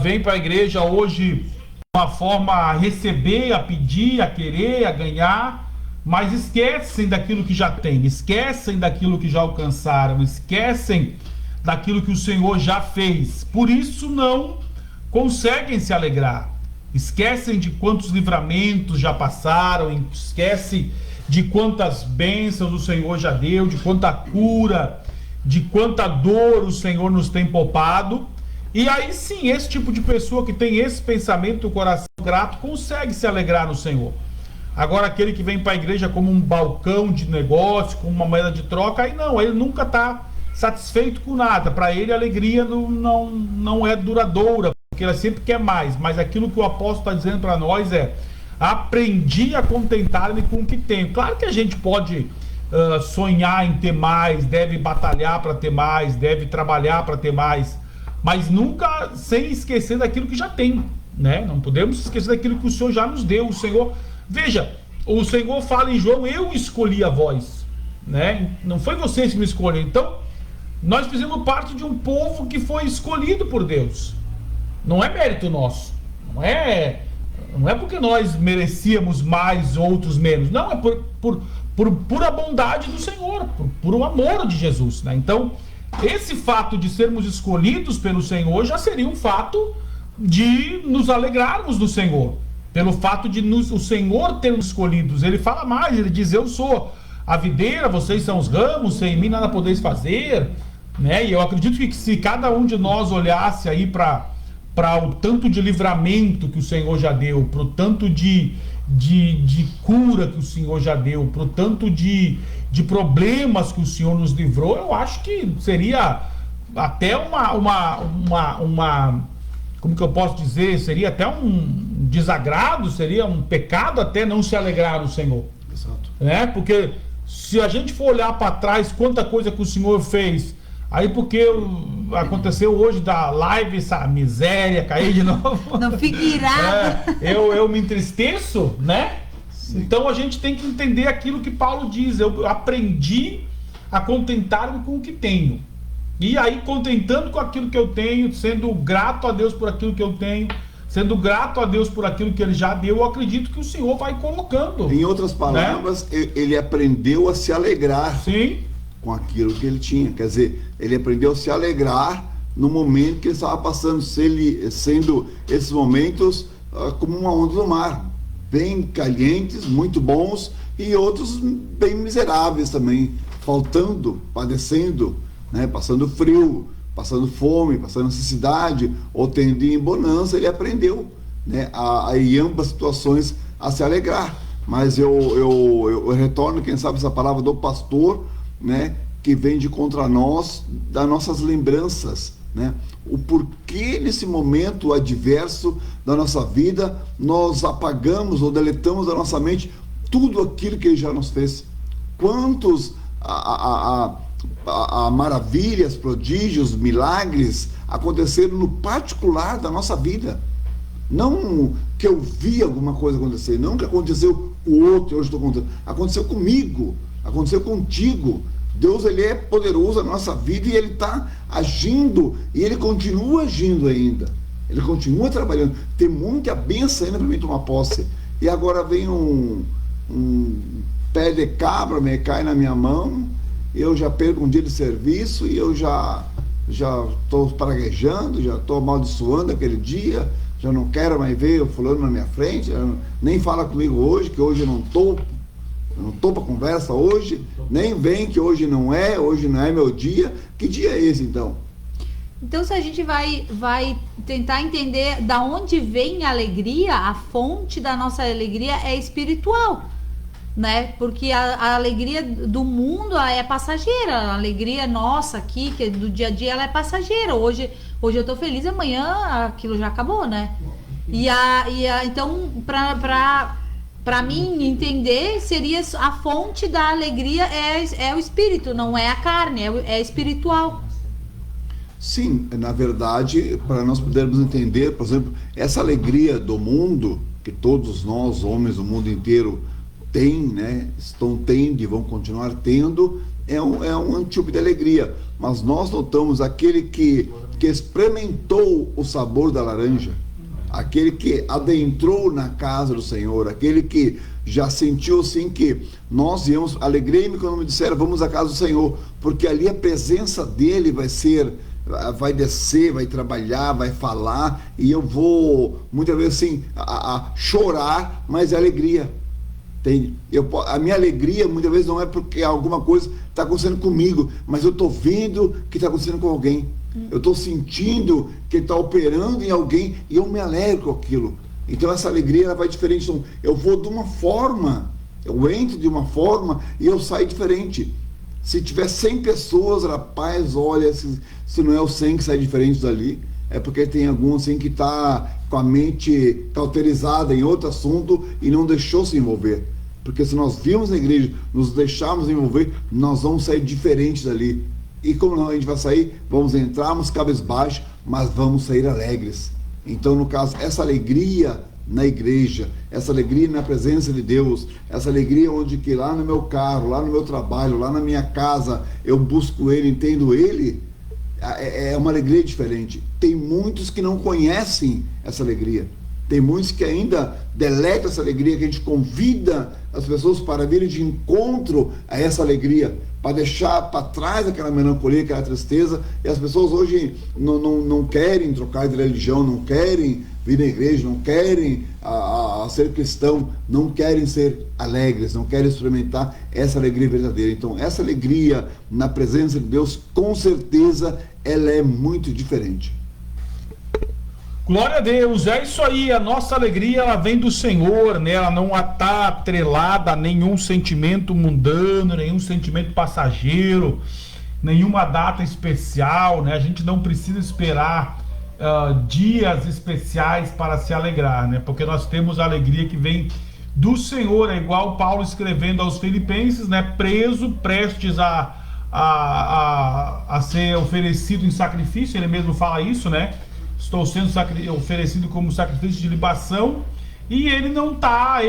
vêm para a igreja hoje de uma forma a receber, a pedir, a querer, a ganhar, mas esquecem daquilo que já tem, esquecem daquilo que já alcançaram, esquecem daquilo que o Senhor já fez. Por isso não conseguem se alegrar. Esquecem de quantos livramentos já passaram, esquecem de quantas bênçãos o Senhor já deu, de quanta cura, de quanta dor o Senhor nos tem poupado. E aí sim, esse tipo de pessoa que tem esse pensamento do coração grato consegue se alegrar no Senhor. Agora aquele que vem para a igreja como um balcão de negócio, com uma moeda de troca, aí não, ele nunca está satisfeito com nada. Para ele a alegria não é duradoura, porque ele sempre quer mais. Mas aquilo que o apóstolo está dizendo para nós é: aprendi a contentar-me com o que tenho. Claro que a gente pode sonhar em ter mais, deve batalhar para ter mais, deve trabalhar para ter mais, mas nunca sem esquecer daquilo que já tem, né? Não podemos esquecer daquilo que o Senhor já nos deu. O Senhor, veja, o Senhor fala em João: eu escolhi a vós, né? Não foi vocês que me escolheram. Então nós fizemos parte de um povo que foi escolhido por Deus. Não é mérito nosso, não é porque nós merecíamos mais, outros menos. Não, é por pura bondade do Senhor, por um amor de Jesus, né? Então, esse fato de sermos escolhidos pelo Senhor já seria um fato de nos alegrarmos do Senhor, pelo fato de o Senhor ter nos escolhidos. Ele fala mais, ele diz: eu sou a videira, vocês são os ramos, sem mim nada podeis fazer, né? E eu acredito que se cada um de nós olhasse aí para o tanto de livramento que o Senhor já deu, para o tanto de cura que o Senhor já deu, para o tanto de problemas que o Senhor nos livrou, eu acho que seria até uma como que eu posso dizer, seria até um desagrado, seria um pecado até não se alegrar no Senhor. Exato. Né? Porque se a gente for olhar para trás quanta coisa que o Senhor fez, aí porque aconteceu hoje da live essa miséria, cair de novo. Não fique irado. Eu me entristeço, né? Sim. Então a gente tem que entender aquilo que Paulo diz: eu aprendi a contentar-me com o que tenho. E aí, contentando com aquilo que eu tenho, sendo grato a Deus por aquilo que eu tenho, sendo grato a Deus por aquilo que Ele já deu, eu acredito que o Senhor vai colocando. Em outras palavras, né? Ele aprendeu a se alegrar. Sim. Com aquilo que ele tinha. Quer dizer, ele aprendeu a se alegrar no momento que ele estava passando, sendo esses momentos como uma onda do mar, bem calientes, muito bons, e outros bem miseráveis também, faltando, padecendo, né, passando frio, passando fome, passando necessidade, ou tendo em bonança. Ele aprendeu, né, em ambas situações a se alegrar. Mas eu retorno, quem sabe, essa palavra do pastor, né, que vem de contra nós, das nossas lembranças, né? O porquê nesse momento adverso da nossa vida nós apagamos ou deletamos da nossa mente tudo aquilo que Ele já nos fez. Quantos maravilhas, prodígios, milagres aconteceram no particular da nossa vida. Não que eu vi alguma coisa acontecer, não que aconteceu com o outro, hoje estou contando. Aconteceu comigo, aconteceu contigo. Deus, Ele é poderoso na nossa vida e Ele está agindo, e Ele continua agindo ainda. Ele continua trabalhando. Tem muita bênção ainda para mim tomar posse. E agora vem um pé de cabra, me cai na minha mão, eu já perco um dia de serviço e eu já estou praguejando, já estou amaldiçoando aquele dia, já não quero mais ver o fulano na minha frente, nem fala comigo hoje, que hoje eu não estou para conversa hoje, nem vem que hoje não é meu dia. Que dia é esse então? Então, se a gente vai tentar entender da onde vem a alegria, a fonte da nossa alegria é espiritual, né? Porque a alegria do mundo é passageira, a alegria nossa aqui, que é do dia a dia, ela é passageira. Hoje eu tô feliz, amanhã aquilo já acabou, né? Então, para mim entender, seria a fonte da alegria é o espírito, não é a carne, é espiritual. Sim, na verdade, para nós podermos entender, por exemplo, essa alegria do mundo, que todos nós, homens do mundo inteiro, têm, né? Estão tendo e vão continuar tendo, é um tipo de alegria. Mas nós notamos aquele que experimentou o sabor da laranja, aquele que adentrou na casa do Senhor, aquele que já sentiu assim que nós íamos, alegrei-me quando me disseram, vamos à casa do Senhor, porque ali a presença dele vai descer, vai trabalhar, vai falar, e eu vou muitas vezes assim a chorar, mas é alegria. A minha alegria muitas vezes não é porque alguma coisa está acontecendo comigo, mas eu estou vendo que está acontecendo com alguém. Eu estou sentindo que ele está operando em alguém e eu me alegro com aquilo. Então essa alegria ela vai diferente. Então, eu vou de uma forma, eu entro de uma forma e eu saio diferente. Se tiver 100 pessoas, rapaz, olha, se não é o 100 que sai diferente dali, é porque tem algum assim que está com a mente cauterizada em outro assunto e não deixou se envolver. Porque se nós vimos na igreja, nos deixarmos envolver, nós vamos sair diferentes dali. E como não, a gente vai sair, vamos entrarmos cabisbaixo, mas vamos sair alegres. Então, no caso, essa alegria na igreja, essa alegria na presença de Deus, essa alegria onde que lá no meu carro, lá no meu trabalho, lá na minha casa, eu busco Ele, entendo Ele, é uma alegria diferente. Tem muitos que não conhecem essa alegria. Tem muitos que ainda deletam essa alegria, que a gente convida as pessoas para virem de encontro a essa alegria, para deixar para trás aquela melancolia, aquela tristeza. E as pessoas hoje não querem trocar de religião, não querem vir na igreja, não querem ser cristão, não querem ser alegres, não querem experimentar essa alegria verdadeira. Então, essa alegria na presença de Deus, com certeza, ela é muito diferente. Glória a Deus, é isso aí, a nossa alegria ela vem do Senhor, né? Ela não está atrelada a nenhum sentimento mundano, nenhum sentimento passageiro, nenhuma data especial, né? A gente não precisa esperar dias especiais para se alegrar, né? Porque nós temos a alegria que vem do Senhor, é igual Paulo escrevendo aos Filipenses, né? Preso, prestes a ser oferecido em sacrifício, ele mesmo fala isso, né? Estou sendo oferecido como sacrifício de libação, e ele não tá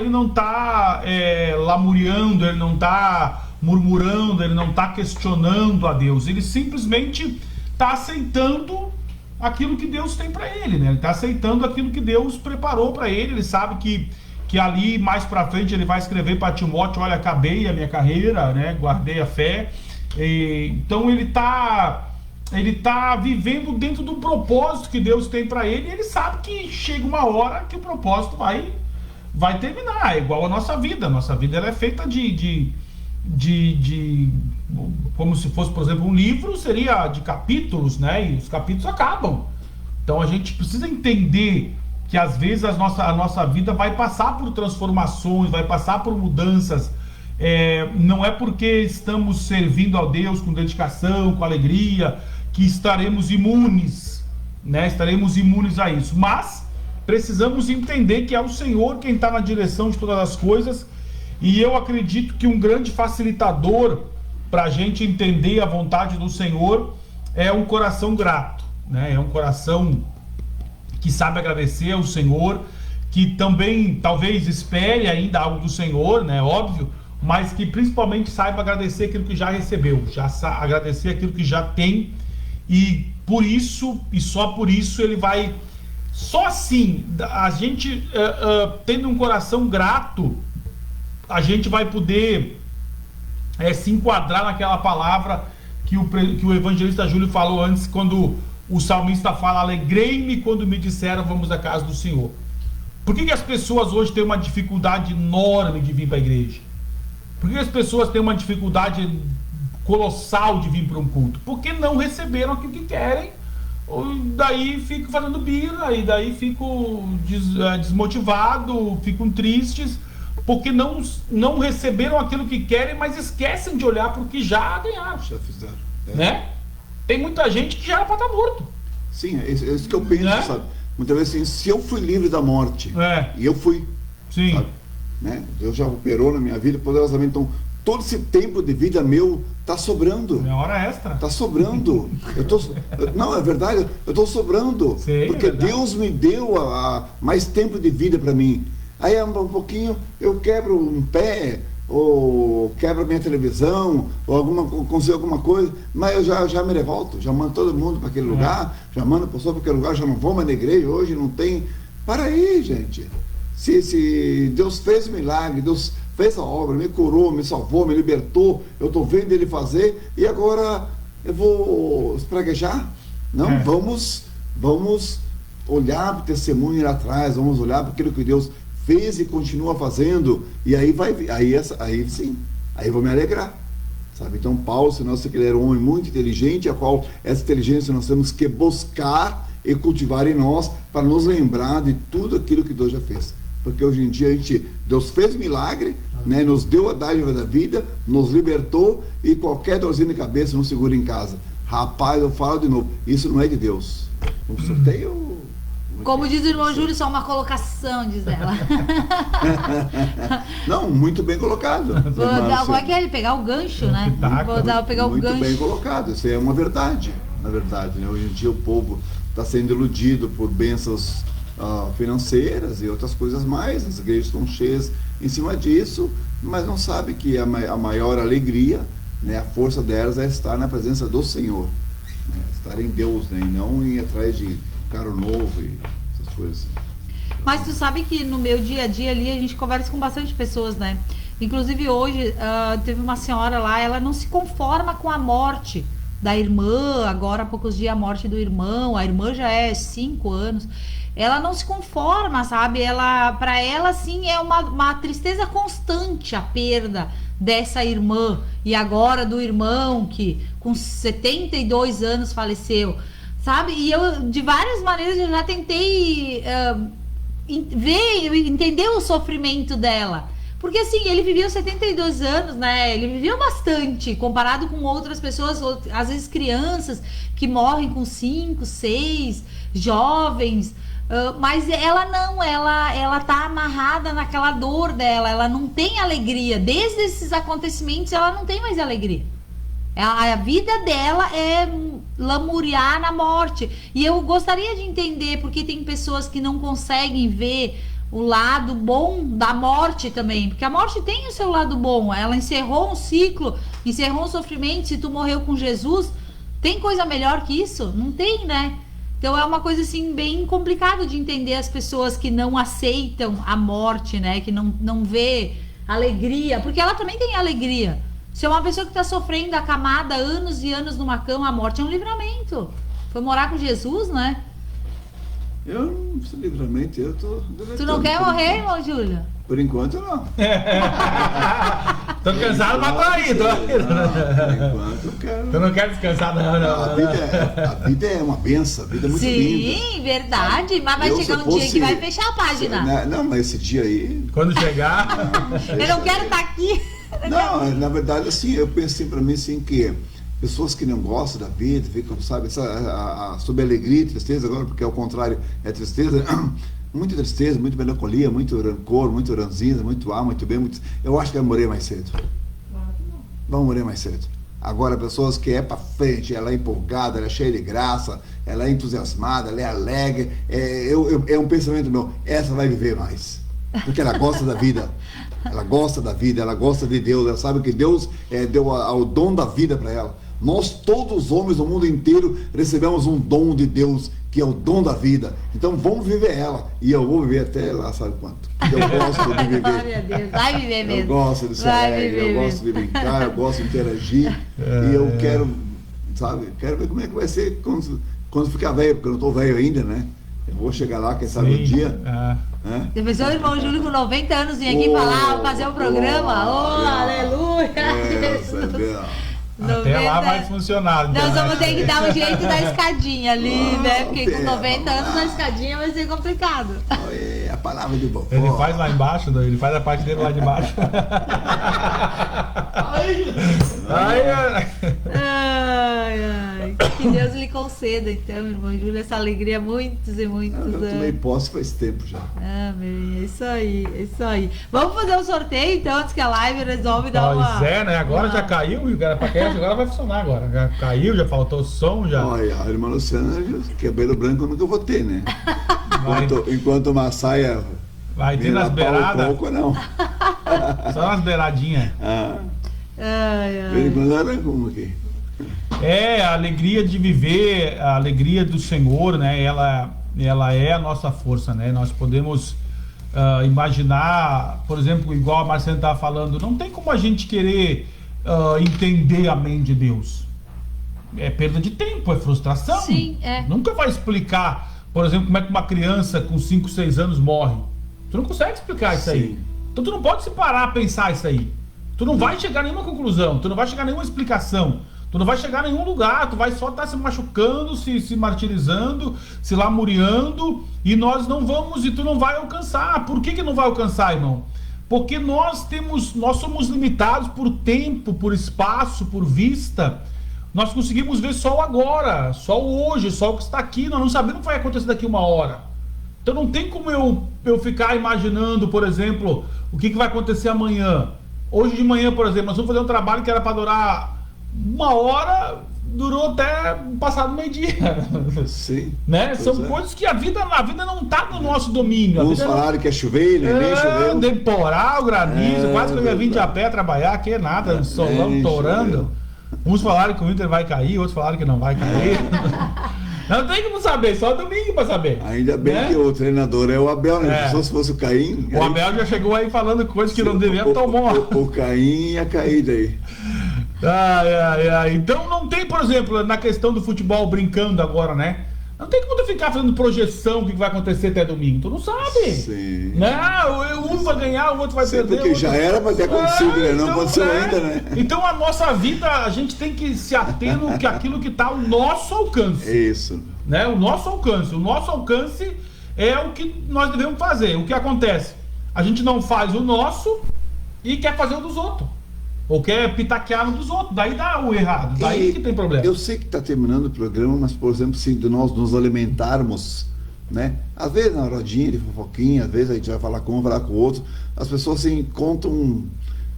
lamuriando, ele não tá murmurando, ele não está questionando a Deus, ele simplesmente está aceitando aquilo que Deus tem para ele, né? Ele está aceitando aquilo que Deus preparou para ele. Ele sabe que ali mais para frente ele vai escrever para Timóteo: olha, acabei a minha carreira, né? Guardei a fé. Então ele tá vivendo dentro do propósito que Deus tem para ele, e ele sabe que chega uma hora que o propósito vai terminar. É igual a nossa vida. A nossa vida ela é feita de como se fosse, por exemplo, um livro, seria de capítulos, né? E os capítulos acabam. Então a gente precisa entender que às vezes a nossa vida vai passar por transformações, vai passar por mudanças. Não é porque estamos servindo a Deus com dedicação, com alegria, que estaremos imunes, né? Estaremos imunes a isso. Mas precisamos entender que é o Senhor quem está na direção de todas as coisas. E eu acredito que um grande facilitador para a gente entender a vontade do Senhor é um coração grato, né? É um coração que sabe agradecer ao Senhor, que também talvez espere ainda algo do Senhor, né? Óbvio, mas que principalmente saiba agradecer aquilo que já recebeu, agradecer aquilo que já tem, e por isso, e só por isso ele vai, só assim, a gente tendo um coração grato, a gente vai poder se enquadrar naquela palavra que o evangelista Júlio falou antes, quando o salmista fala: alegrei-me quando me disseram vamos à casa do Senhor. Por que as pessoas hoje têm uma dificuldade enorme de vir para a igreja? Por que as pessoas têm uma dificuldade colossal de vir para um culto? Porque não receberam aquilo que querem, daí ficam fazendo birra, e daí ficam desmotivados, ficam tristes, porque não receberam aquilo que querem, mas esquecem de olhar para o que já ganharam. Já fizeram. Né? Tem muita gente que já era para estar morto. Sim, é isso que eu penso, sabe? Muitas vezes assim, se eu fui livre da morte, e eu fui, sim, sabe? Né? Deus já operou na minha vida poderosamente, então todo esse tempo de vida meu tá sobrando. É hora extra. Tá sobrando. Não, é verdade, eu tô sobrando. Sim, porque Deus me deu mais tempo de vida para mim. Aí um pouquinho eu quebro um pé, ou quebro a minha televisão, ou consigo alguma coisa, mas eu já me revolto, já mando todo mundo para aquele lugar, já mando a pessoa para aquele lugar, já não vou mais na igreja, hoje não tem. Para aí, gente. Se Deus fez o milagre, Deus fez a obra, me curou, me salvou, me libertou, eu estou vendo Ele fazer, e agora eu vou espraguejar? Não, vamos olhar para o testemunho lá atrás, vamos olhar para aquilo que Deus fez e continua fazendo, e aí sim, aí vou me alegrar, sabe? Então Paulo, se nós que ele era um homem muito inteligente, a qual essa inteligência nós temos que buscar e cultivar em nós, para nos lembrar de tudo aquilo que Deus já fez, porque hoje em dia Deus fez milagre, né? Nos deu a dádiva da vida, nos libertou, e qualquer dorzinha de cabeça não segura em casa. Rapaz, eu falo de novo, isso não é de Deus. Um sorteio. Como diz o irmão Júlio, só uma colocação, diz ela. Não, muito bem colocado. Como é que é ele pegar o gancho, né? Vou pegar o gancho. Muito bem colocado, isso é uma verdade. Na verdade, né? Hoje em dia o povo está sendo iludido por bênçãos financeiras e outras coisas mais. As igrejas estão cheias em cima disso, mas não sabe que a maior alegria, né, a força delas é estar na presença do Senhor, né? Estar em Deus, né? E não ir atrás de carro novo e essas coisas. Mas tu sabe que no meu dia a dia ali a gente conversa com bastante pessoas, né? Inclusive hoje teve uma senhora lá, ela não se conforma com a morte da irmã, agora há poucos dias a morte do irmão, a irmã já é 5 anos, ela não se conforma, sabe? Para ela, assim, é uma tristeza constante a perda dessa irmã, e agora do irmão que com 72 anos faleceu, sabe? E eu, de várias maneiras, eu já tentei entender o sofrimento dela. Porque assim, ele viveu 72 anos, né? Ele viveu bastante, comparado com outras pessoas, às vezes crianças que morrem com 5, 6, jovens. Mas ela não, ela tá amarrada naquela dor dela, ela não tem alegria. Desde esses acontecimentos, ela não tem mais alegria. A vida dela é lamuriar na morte. E eu gostaria de entender porque tem pessoas que não conseguem ver o lado bom da morte também, porque a morte tem o seu lado bom, ela encerrou um ciclo, encerrou um sofrimento. Se tu morreu com Jesus, tem coisa melhor que isso? Não tem, né? Então é uma coisa assim bem complicada de entender as pessoas que não aceitam a morte, né? Que não vê alegria, porque ela também tem alegria. Se é uma pessoa que está sofrendo acamada anos e anos numa cama, a morte é um livramento. Foi morar com Jesus, né? Eu não preciso de livramento, eu tô... Tu não quer morrer, irmão Júlio? Por enquanto, não. Tô cansado, mas tô aí. Por enquanto, eu quero... Tu não quer descansar, não. A vida é uma benção, a vida é muito linda. Sim, verdade. Mas vai chegar um dia que vai fechar a página. Não, mas esse dia aí... Quando chegar... Eu não quero estar aqui. Não, na verdade, assim, eu pensei pra mim, assim, que pessoas que não gostam da vida, ficam, sabe, sobre alegria e tristeza, agora, porque ao contrário é tristeza, muita tristeza, muita melancolia, muito rancor, muito ranzinza, muito A, muito B, eu acho que vai morrer mais cedo. Vão morrer mais cedo. Agora, pessoas que é pra frente, ela é empolgada, ela é cheia de graça, ela é entusiasmada, ela é alegre, é um pensamento meu, essa vai viver mais, porque ela gosta da vida. Ela gosta da vida, ela gosta de Deus, ela sabe que Deus deu o dom da vida para ela. Nós, todos os homens do mundo inteiro, recebemos um dom de Deus, que é o dom da vida. Então vamos viver ela. E eu vou viver até lá, sabe quanto? Eu gosto de viver. Ai, meu Deus, vai viver mesmo. Eu gosto de ser alegre, eu gosto de brincar, eu gosto de interagir. E eu quero, sabe, quero ver como é que vai ser quando ficar velho, porque eu não estou velho ainda, né? Eu vou chegar lá, quem sabe um dia. Já pensou o irmão Júlio com 90 anos vir aqui falar, fazer um programa? Aleluia! Até lá vai funcionar. Nós vamos ter que dar um jeito da escadinha ali, né? Porque com 90 anos a escadinha vai ser complicado. É a palavra de bom. Ele faz lá embaixo, ele faz a parte dele lá de baixo. Ai. Que Deus lhe conceda, então, irmão Júlio, essa alegria muitos e muitos anos. Eu tomei posse faz tempo já. É isso aí. Vamos fazer um sorteio, então, antes que a live resolve dar uma... Pois é, né? Agora já caiu, agora vai funcionar agora. Já caiu, já faltou som, já... Olha, a irmã Luciana, cabelo branco eu nunca vou ter, né? Enquanto uma saia... Vai ter nas beiradas? Pouco, não. Só nas beiradinhas. Como aqui? É a alegria de viver, a alegria do Senhor, né? Ela é a nossa força, né? Nós podemos imaginar, por exemplo, igual a Marcela estava falando, não tem como a gente querer entender a mente de Deus. É perda de tempo, é frustração. Sim, é. Nunca vai explicar, por exemplo, como é que uma criança com 5, 6 anos morre. Tu não consegue explicar isso aí. Então tu não pode se parar a pensar isso aí. Tu não vai chegar a nenhuma conclusão, tu não vai chegar a nenhuma explicação. Tu não vai chegar a nenhum lugar, tu vai só estar se machucando, se martirizando, se lamuriando, e nós não vamos, e tu não vai alcançar. Por que não vai alcançar, irmão? Porque nós somos limitados por tempo, por espaço, por vista. Nós conseguimos ver só o agora, só o hoje, só o que está aqui. Nós não sabemos o que vai acontecer daqui uma hora. Então não tem como eu ficar imaginando, por exemplo, o que vai acontecer amanhã. Hoje de manhã, por exemplo, nós vamos fazer um trabalho que era para durar 1 hora, durou até passado meio-dia. Sim. Né? São coisas que a vida não está no nosso domínio. Uns falaram que é chover, nem choveu. Temporal, granizo, quase que eu ia vir de a pé trabalhar, que é nada, solão torando. Uns falaram que o Inter vai cair, outros falaram que não vai cair. Não tem como saber, só domingo pra saber. Ainda bem que o treinador é o Abel, né? Se fosse o Caim... O Abel já chegou aí falando coisas que não devia tomar. O Caim ia cair daí. Então não tem, por exemplo, na questão do futebol, brincando agora, né? Não tem como tu ficar fazendo projeção do que vai acontecer até domingo. Tu não sabe. Sim. Né? Um vai ganhar, o outro vai perder. Porque já era pra ter acontecido, né? Não aconteceu ainda, né? Então a nossa vida, a gente tem que se ater no que aquilo que está ao nosso alcance. É isso. Né? O nosso alcance é o que nós devemos fazer. O que acontece? A gente não faz o nosso e quer fazer o dos outros. Ou quer pitaquear no dos outros, daí dá o errado, daí que tem problema. Eu sei que está terminando o programa, mas, por exemplo, se nós nos alimentarmos, né? Às vezes na rodinha de fofoquinha, às vezes a gente vai falar com um, falar com o outro, as pessoas assim, contam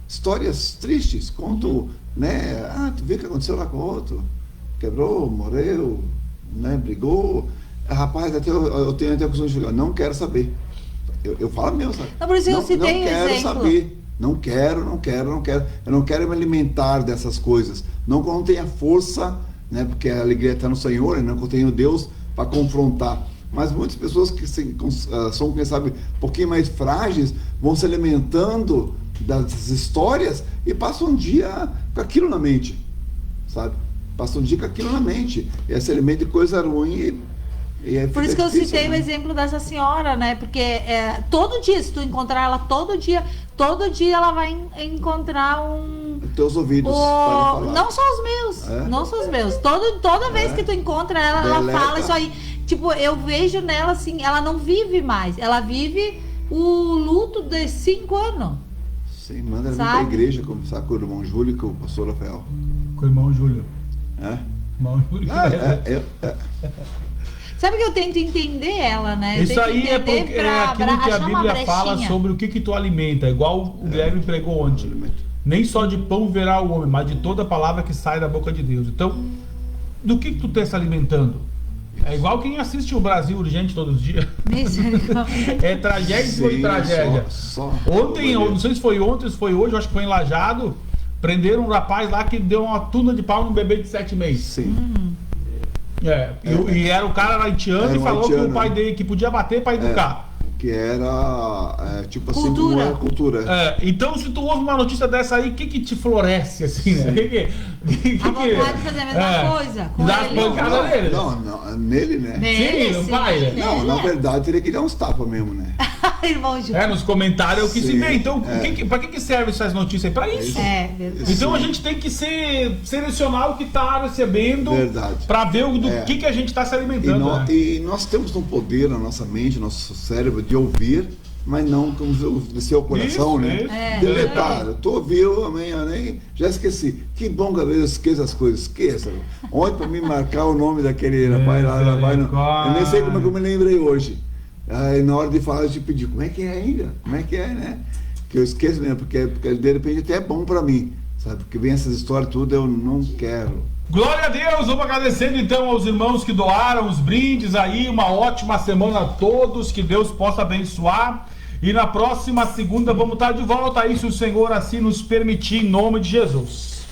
histórias tristes, contam, né? Tu viu o que aconteceu lá com o outro? Quebrou, morreu, né? Brigou. Rapaz, eu tenho até a costume de falar, não quero saber. Eu falo mesmo, sabe? Não, por isso eu citei não quero exemplo. saber. Não quero. Eu não quero me alimentar dessas coisas. Não que eu não tenha força, né? Porque a alegria está no Senhor, não que eu tenho Deus para confrontar. Mas muitas pessoas que são, quem sabe, um pouquinho mais frágeis, vão se alimentando das histórias e passam um dia com aquilo na mente, sabe? Passam um dia com aquilo na mente. E esse alimento de coisa ruim Por isso que eu difícil, citei o né? exemplo dessa senhora, né? Porque todo dia, se tu encontrar ela todo dia ela vai encontrar Teus ouvidos para falar. não só os meus, não só os meus. Toda vez que tu encontra ela Deleta. fala isso aí. Tipo, eu vejo nela assim, ela não vive mais, ela vive o luto de 5 anos. Sim, manda ela vir Sabe? para a igreja conversar com o irmão Júlio e com o pastor Rafael. Com o irmão Júlio. É? Irmão Júlio. Sabe que eu tento entender ela, né? Eu Isso tento aí é entender porque é aquilo que a achar uma Bíblia fala brechinha. sobre o que tu alimenta, igual o Guilherme pregou ontem. Nem só de pão verá o homem, mas de toda palavra que sai da boca de Deus. Então, do que tu tá se alimentando? É igual quem assiste o Brasil Urgente todos os dias. Misericórdia. É tragédia e foi Sim, tragédia. só Ontem, eu não sei se foi ontem, se foi hoje, eu acho que foi em Lajado, prenderam um rapaz lá que deu uma tuna de pau num bebê de 7 meses. Sim. E era o cara haitiano Era e um falou que haitiano, o pai dele que podia bater para educar. Que era tipo assim, Cultura. como era cultura. Então, se tu ouve uma notícia dessa aí, o que te floresce, assim, né? A vontade de fazer a mesma coisa com Dá ele. pancada nele. Não, nele, né? Nele, Sim, pai, né? Não, na verdade teria que dar uns tapas mesmo, né? Irmão Júlio. Nos comentários é o que se Sim, vê. Então, é. pra que serve essas notícias aí? Pra isso. Verdade. Então a gente tem que selecionar o que tá recebendo. Verdade. Pra ver do que a gente tá se alimentando. né? E nós temos um poder na nossa mente, no nosso cérebro, de ouvir, mas não como descer o coração, Isso, né? isso. Deletar. Eu tô ouvindo, amém, já esqueci. Que bom que às vezes eu esqueço as coisas, esqueça. Ontem para me marcar o nome daquele rapaz lá, eu nem sei como é que eu me lembrei hoje. Aí na hora de falar eu te pedi, como é que é ainda? Como é que é, né? Que eu esqueço mesmo, porque de repente até é bom para mim, sabe? Porque vem essas histórias tudo, eu não quero. Glória a Deus, vamos agradecendo então aos irmãos que doaram os brindes aí, uma ótima semana a todos, que Deus possa abençoar, e na próxima segunda vamos estar de volta aí, se o Senhor assim nos permitir, em nome de Jesus.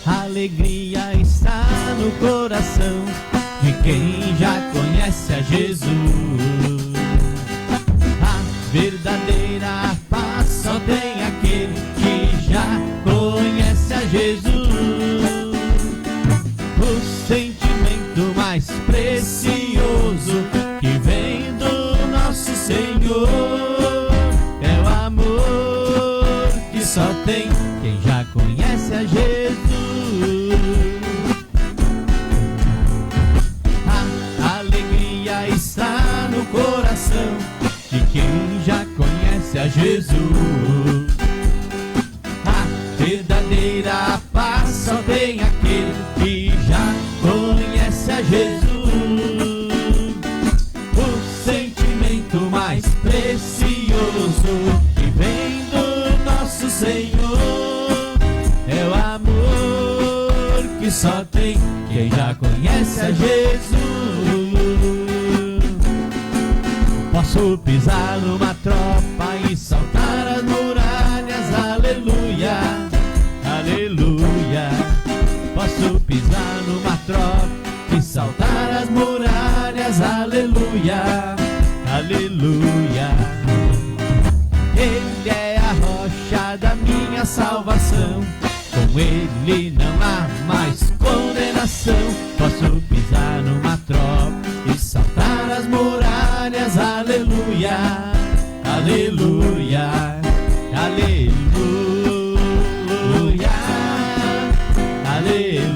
A alegria está no coração de quem já conhece a Jesus. Verdadeira paz só tem aquele que já conhece a Jesus. O sentimento mais precioso que vem do nosso Senhor é o amor que só tem quem já conhece a Jesus. A alegria está no coração de quem já conhece a Jesus. A verdadeira paz só tem aquele que já conhece a Jesus. O sentimento mais precioso que vem do nosso Senhor é o amor que só tem quem já conhece a Jesus. Posso pisar numa tropa e saltar as muralhas, aleluia, aleluia. Posso pisar numa tropa e saltar as muralhas, aleluia, aleluia. Ele é a rocha da minha salvação, com ele não há mais condenação. Posso pisar numa tropa e saltar as muralhas, aleluia, aleluia, aleluia, aleluia,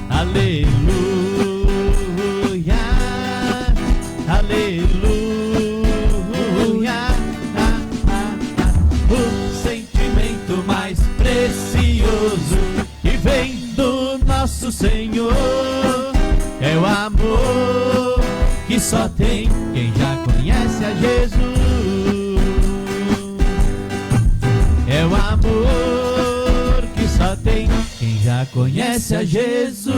aleluia, aleluia. O sentimento mais precioso que vem do nosso Senhor é o amor que só tem quem já conhece a Jesus. É o amor que só só tem quem já conhece a Jesus.